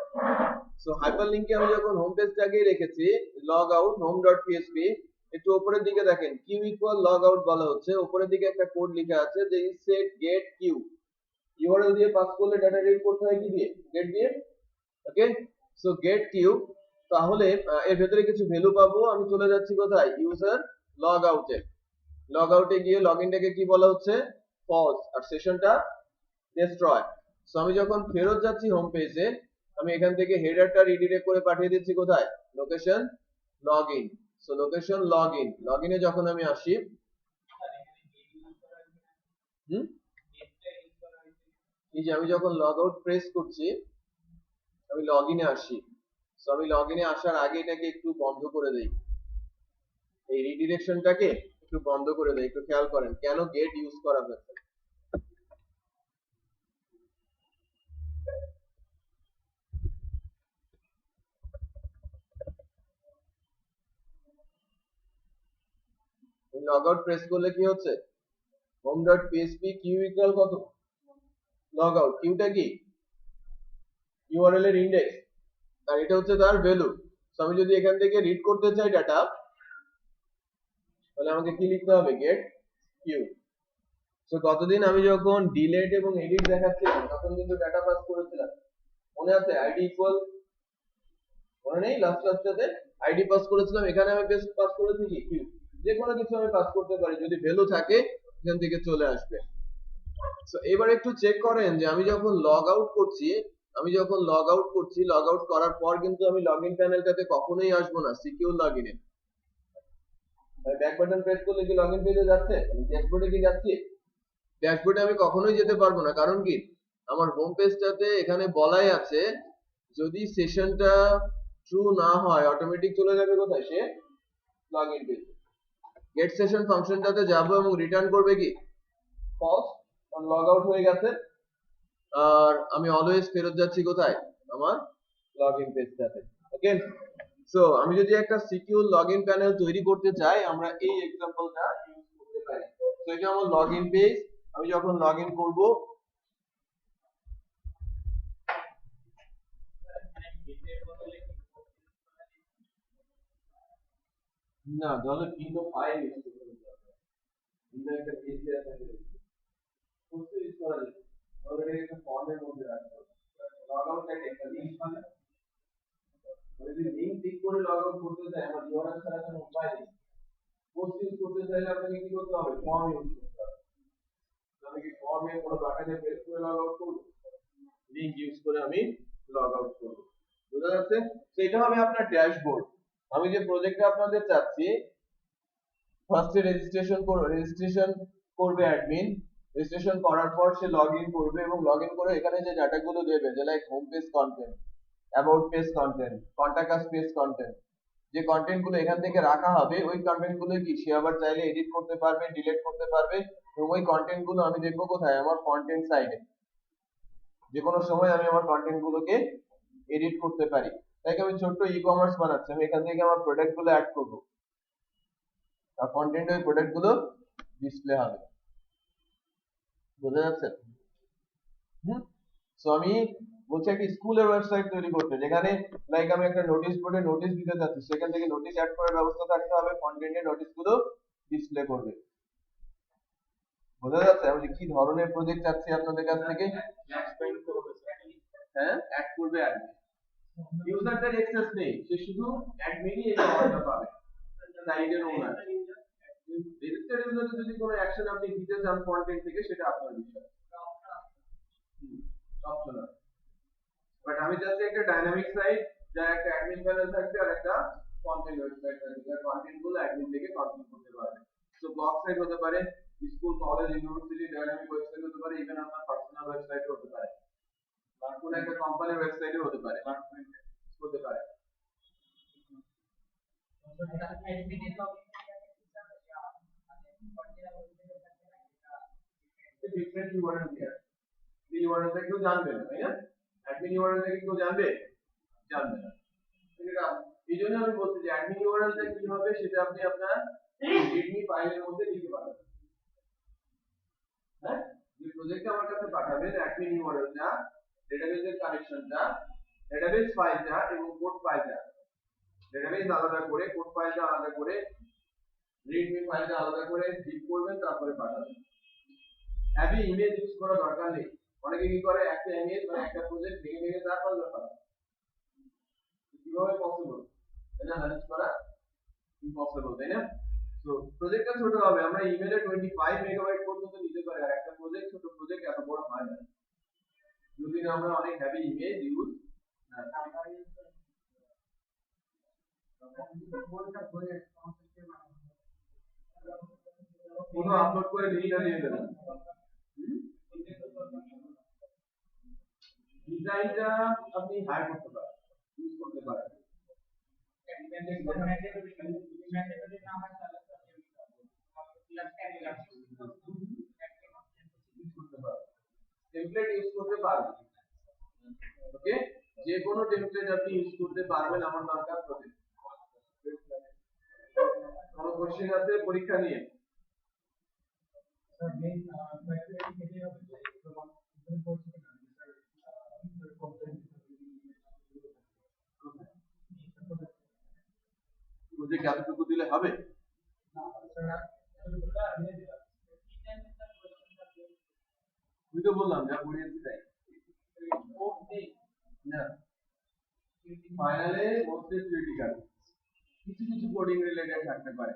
সো হাইপারলিংকে আমি যখন হোম পেজটাকে রেখেছি লগ আউট home.php, একটু উপরের দিকে দেখেন কিউ ইকুয়াল লগ আউট বলা হচ্ছে, উপরের দিকে একটা কোড লেখা আছে যে সেট গেট কিউ, ইউআরএল দিয়ে পাস করলে ডাটা রিড করতে হয় কি দিয়ে, গেট দিয়ে। ওকে, সো গেট কিউ, তাহলে এর ভেতরে কিছু ভ্যালু পাবো। আমি চলে যাচ্ছি কোথায়, ইউজার লগ আউটে। লগ আউটে গিয়ে লগইনটাকে কি বলা হচ্ছে, ফলস, আর সেশনটা ডেস্ট্রয়। সো আমি যখন ফেরত যাচ্ছি হোম পেজে, আমি এখান থেকে হেডারটা রিডিরেক্ট করে পাঠিয়ে দিচ্ছি কোথায়, location login. So location login, লগইনে যখন আমি আসি, এই যে আমি যখন লগ আউট প্রেস করছি, আমি লগইনে আসি। সো আমি লগইনে আসার আগে এটাকে একটু বন্ধ করে দেই, এই রিডিরেকশনটাকে একটু বন্ধ করে দেই। একটু খেয়াল করেন কেন গেট ইউজ করা হয়েছে। লগ আউট প্রেস করলে কি হচ্ছে, home.php কিউ ইকুয়াল কত, লগ আউট। কিউটা কি, ইউআরএল এর ইন্ডেক্স, আর এটা হচ্ছে তার ভ্যালু। সো আমি যদি এখান থেকে রিড করতে চাই ডাটা, তাহলে আমাকে কি লিখতে হবে, গেট কিউ। সো গতদিন আমি যখন ডিলেট এবং এডিট দেখাচ্ছিলাম, তখন কিন্তু ডাটা পাস করেছিলাম, মনে আছে, আইডি ইকুয়াল, মনে নেই, লাস্টটাতে আইডি পাস করেছিলাম। এখানে আমি বেস পাস করেছি কি, কিউ। যে কোনো কিছু আমি পাস করতে পারি, যদি ভ্যালু থাকে এখান থেকে চলে আসবে। সো এবার একটু চেক করেন যে আমি যখন লগ আউট করছি, লগ আউট করার পর কিন্তু আমি লগইন প্যানেলটাতে কখনোই আসবো না, সিকিউর লগইনে। আমি ব্যাক বাটন প্রেস করলে কি লগইন পেজে যাচ্ছে, ড্যাশবোর্ডে কি যাচ্ছে, ড্যাশবোর্ডে আমি কখনোই যেতে পারবো না। কারণ কি, আমার হোম পেজটাতে এখানে বলাই আছে যদি সেশনটা ট্রু না হয় অটোমেটিক চলে যাবে কোথায়, সে লগইন পেজ। গেট সেশন ফাংশনটাতে যাব এবং রিটার্ন করবে কি, ফলস, কারণ লগ আউট হয়ে গেছে। আর আমি অলওয়েজ ফেরত যাচ্ছি কোথায়, আমার লগইন পেজটাতে। ওকে, সো আমি যদি একটা সিকিউর লগইন প্যানেল তৈরি করতে চাই, আমরা এই এক্সাম্পলটা ইউজ করতে পারি। তো এটা আমার লগইন পেজ, আমি যখন লগইন করব, না তাহলে ভিন্ন ফাইল ইউজ করতে হবে, ভিন্ন একটা পেজে আছে কোর্স ইউজ করা যায়, অলরেডি একটা ফর্মের মধ্যে রাখতে হবে। লগ আউটটাকে একটা লিংক মানে, যদি লিংক ক্লিক করে লগ আউট করতে চাই, আমার ইউআরএল ছাড়া কোনো উপায় নেই। কোর্স ইউজ করতে চাইলে আপনাকে কি করতে হবে, ফর্ম ইউজ করতে হবে। আমি কি ফর্মে কোনো বাটনে প্রেস করে লগ আউট করব, লিংক ইউজ করে আমি লগ আউট করব। বুঝা যাচ্ছে? তো এটা হবে আপনার ড্যাশবোর্ড। আমি যে প্রজেক্টটা আপনাদের চাচ্ছি, ফার্স্টে রেজিস্ট্রেশন করবে অ্যাডমিন, রেজিস্ট্রেশন করার পর সে লগইন করবে এবং লগইন করে এখানে যে ডাটাগুলো দেবে, যে like home page content, about page content, contact us page content, যে কন্টেন্ট গুলো এখান থেকে রাখা হবে, ওই কন্টেন্ট গুলো কি সে আবার চাইলে এডিট করতে পারবে, ডিলিট করতে পারবে। এবং ওই কন্টেন্ট গুলো আমি দেখবো কোথায়, আমার কন্টেন্ট সাইডে। যে কোনো সময় আমি আমার কন্টেন্ট গুলোকে এডিট করতে পারি। তাই আমি ছোট্ট ই কমার্স বানাচ্ছি, আমি এখান থেকে আমার প্রোডাক্ট গুলো অ্যাড করবো, আর কন্টেন্ট ওই প্রোডাক্ট গুলো ডিসপ্লে হবে। বোঝা যাচ্ছে? সো আমি বলছি একটা স্কুলের ওয়েবসাইট তৈরি করতে, যেখানে লাইক আমি একটা নোটিশ বোর্ডে নোটিশ দিতে যাচ্ছি, সেখান থেকে নোটিশ অ্যাড করার ব্যবস্থা থাকতে হবে, কন্টেন্টে নোটিশ গুলো ডিসপ্লে করবে। বোঝা যাচ্ছে আমি কি ধরনের প্রজেক্ট চাচ্ছি আপনাদের কাছ থেকে? হ্যাঁ, অ্যাড করবে অ্যাডমিন, ইউজারদের অ্যাক্সেস নেই, সে শুধু অ্যাডমিনই এই পাওয়ারটা পাবে, সাইটের ওনার। রেজিস্টার্ড ইউজারে যদি কোনো অ্যাকশন আপনি দিতে চান কন্টেন্ট থেকে, সেটা আপনার বিষয়, অপশনাল। বাট আমি চাচ্ছি একটা ডাইনামিক সাইট, যার একটা অ্যাডমিন প্যানেল থাকবে আর একটা কন্টেন্ট ওয়েবসাইট থাকবে, যার কন্টেন্ট গুলো অ্যাডমিন থেকে কন্ট্রোল করতে পারবে। সো ব্লগ সাইট হতে পারে, school, college, university dynamic website হতে পারে, ইভেন আপনার পার্সোনাল ওয়েবসাইট হতে পারে, বা কোনো একটা কোম্পানির ওয়েবসাইটও হতে পারে, হতে পারে। ডিফারেন্ট ইউআরএল দেয়া, এই ইউআরএলটা কেউ জানবে না, তাই না? অ্যাডমিন ইউআরএলটা কেউ জানবে, জানবে না। এই জন্য আমি বলছি যে অ্যাডমিন ইউআরএলটা কি হবে, সেটা আপনি আপনার রিডমি ফাইলের মধ্যে লিখে পাঠাবেন। হ্যাঁ, যে প্রজেক্টটা আমার কাছে পাঠাবেন, অ্যাডমিন ইউআরএলটা, ডেটাবেসের কানেকশনটা, ডেটাবেস ফাইলটা এবং কোড ফাইলটা, ডেটাবেস আলাদা করে, কোড ফাইলটা আলাদা করে, রিডমি ফাইলটা আলাদা করে জিপ করবেন, তারপরে পাঠাবেন। হ্যাভি ইমেজ ইউজ করা দরকার নেই, অনেকে কি করে একটা ইমেজ বা একটা প্রজেক্ট ভেঙে ভেঙে তারপর ব্যাপার কিভাবে পসিবল এটা ম্যানেজ করা ইম্পসিবল তাই না? তো প্রজেক্টটা ছোট হবে, আমরা ইমেলে 25 মেগাবাইট পর্যন্ত নিতে পারি, আর একটা প্রজেক্ট ছোট প্রজেক্ট এত বড় হয় না যদি না আমরা অনেক হেভি ইমেজ ইউজ না করি। কোনো আপলোড করে লিঙ্কটা দিয়ে দেবেন। ডিজাইনটা আপনি হায়ার করতে পারেন, ইউজ করতে পারেন। টেমপ্লেট ইউজ করতে পারবেন, ওকে, যে কোনো টেমপ্লেট আপনি ইউজ করতে পারবেন। আমার দরকার প্রজেক্ট। কোনো কোশ্চেন আছে পরীক্ষা নিয়ে? প্রজেক্ট এতটুকু দিলে হবে? আমি তো বললাম যা পড়িয়েছি তাই না, ফাইনালে মোস্টলি ক্রিটিক্যাল কিছু কিছু কোডিং রিলেটেড থাকতে পারে,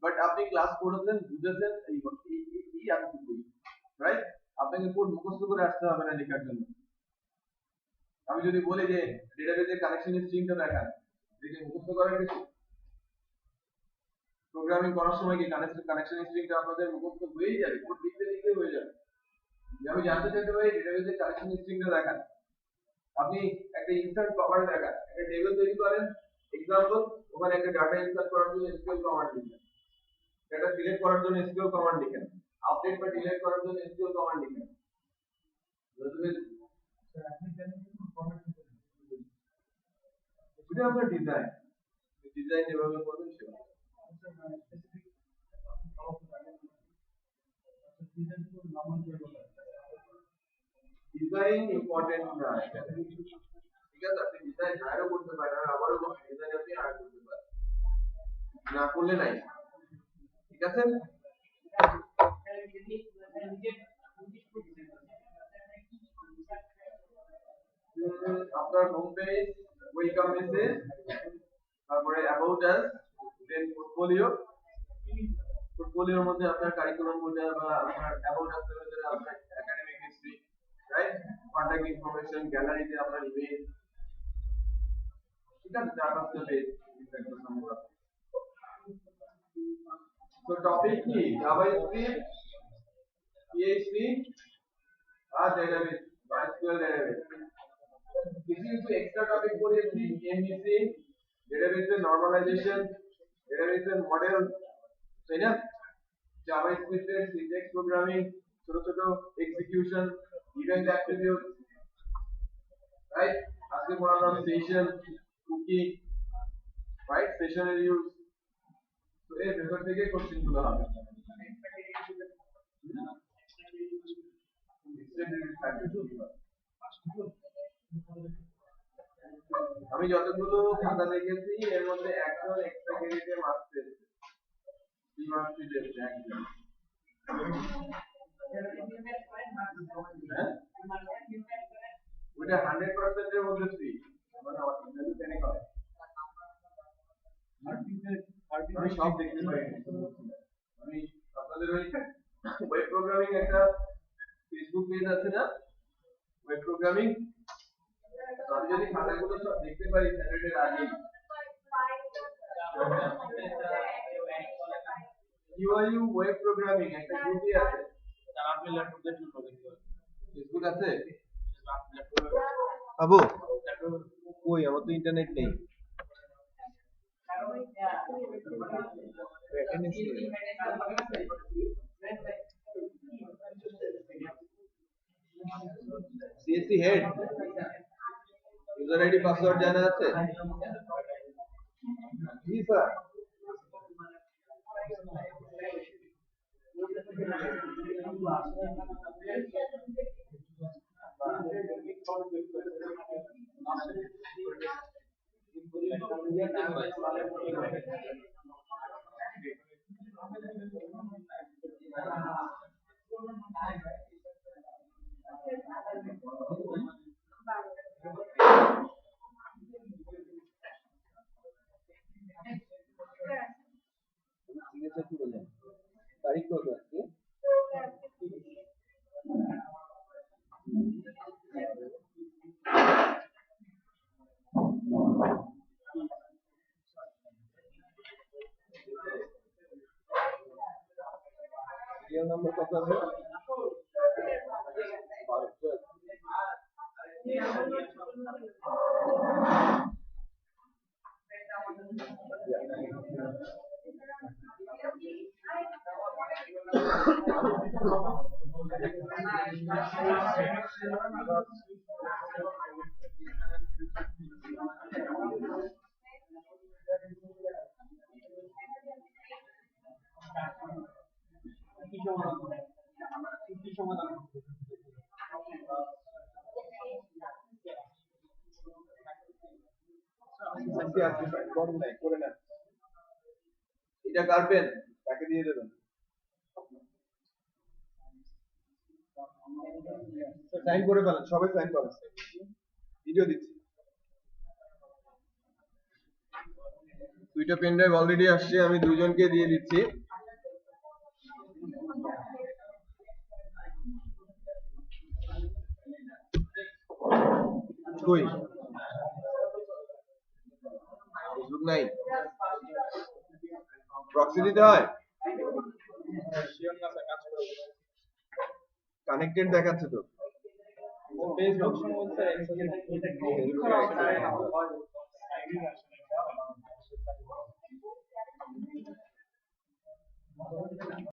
বাট আপনি ক্লাস করেছেন, বুঝেছেন, এই এতটুকুই, রাইট? আপনাকে কোড মুখস্থ করে আসতে হবে না লেখার জন্য। আমি যদি বলি যে ডেটাবেজের কানেকশন স্ট্রিংটা দেখান, দেখে মুখস্থ করার কিছু? প্রোগ্রামিং করার সময় কি কানেকশন স্ট্রিংটা আপনাদের মুখস্থ হয়েই যাবে, কোড লিখতে লিখতে হয়ে যাবে। আমি জানতে চাইতে পারি ডেটাবেজের কানেকশন স্ট্রিংটা দেখান, আপনি একটা ইনসার্ট কমান্ড দেখান, একটা টেবিল তৈরি করেন, এক্সাম্পল ওখানে একটা ডাটা ইনসার্ট করার জন্য এসকিউএল কমান্ড লিখেন, ডাটা সিলেক্ট করার জন্য এসকিউএল কমান্ড লিখেন, আপডেট বা ডিলিট করার জন্য এসকিউএল কমান্ড লিখেন। এটা আপনার ডিজাইন, ডিজাইন যেভাবে করবেন সেভাবে। ডিজাইন ইম্পর্টেন্ট না, ঠিক আছে? আপনি ডিজাইন হায়ারও করতে পারেন, আর আবারও ডিজাইন আপনি হায়ার করতে পারেন, না করলে নাই, ঠিক আছে? আপনার হোম পেজ, ওয়েলকাম মেসেজ, তারপরে অ্যাবাউট আস, দেন পোর্টফোলিও। পোর্টফোলিওর মধ্যে আপনার কারিকুলাম বইটা বা আপনার অ্যাবাউট আস এর ভিতরে আপনার academic history, right? Contact information, গ্যালারিতে আপনার ইমেজ, ঠিক আছে? চার পাঁচটা পেজ একটা সম্পূর্ণ। তো টপিক কি? জাভাস্ক্রিপ্ট, পিএইচপি আর ডেটাবেস বা এসকিউএল ডেটাবেস। কিছু কিছু এক্সট্রা টপিক পড়িয়েছি, এমভিসি, ডেটাবেসের নরমালাইজেশন, ডেটাবেসের মডেল, তাই না? জাভাস্ক্রিপ্টের সিনট্যাক্স প্রোগ্রামিং, ছোট ছোট এক্সিকিউশন, ইভেন্ট অ্যাট্রিবিউট, রাইট? আজকে পড়ানো সেশন, কুকি, রাইট? সেশনের ইউজ। তো এর ভেতর থেকে কোশ্চেন গুলো হবে। আমি যতগুলো খাতা দেখেছি এর মধ্যে একজন এক্সট্রা ক্রেডিটে মার্কস পেয়েছে, 3 মার্কস পেয়েছে একজন। ওটা 100% এর মধ্যে 3, মানে ভ্যালু 10 করে। আমি সব দেখতে পাই, আমি আপনাদের ওই ওয়েব প্রোগ্রামিং একটা ফেসবুক পেজ আছে না, ওয়েব প্রোগ্রামিং, আমি যদি খাতাগুলো সব দেখতে পারি স্যাটারডের আগে, ইউআইইউ ওয়েব প্রোগ্রামিং একটা গ্রুপই আছে, তার আপনি ল্যাপটপে শুরু দেখতে পারেন। ফেসবুক আছে আবু? কই, আমার তো ইন্টারনেট নেই। CSC head, user ID password জানা আছে? জি স্যার। কত আছে? 12 আছে গরম নাই করে নেন। এটা কাটবেন, তাকে দিয়ে দেবেন। সাইন করে ফেলেন, সবাই সাইন করেন। ভিডিও দিচ্ছি। দুইটা পেন ড্রাইভ অলরেডি আসছে, আমি দুইজনকে দিয়ে দিচ্ছি। কই ফেসবুক নাই, প্রক্সি দিতে হয়, কানেক্টেড দেখাচ্ছে তো।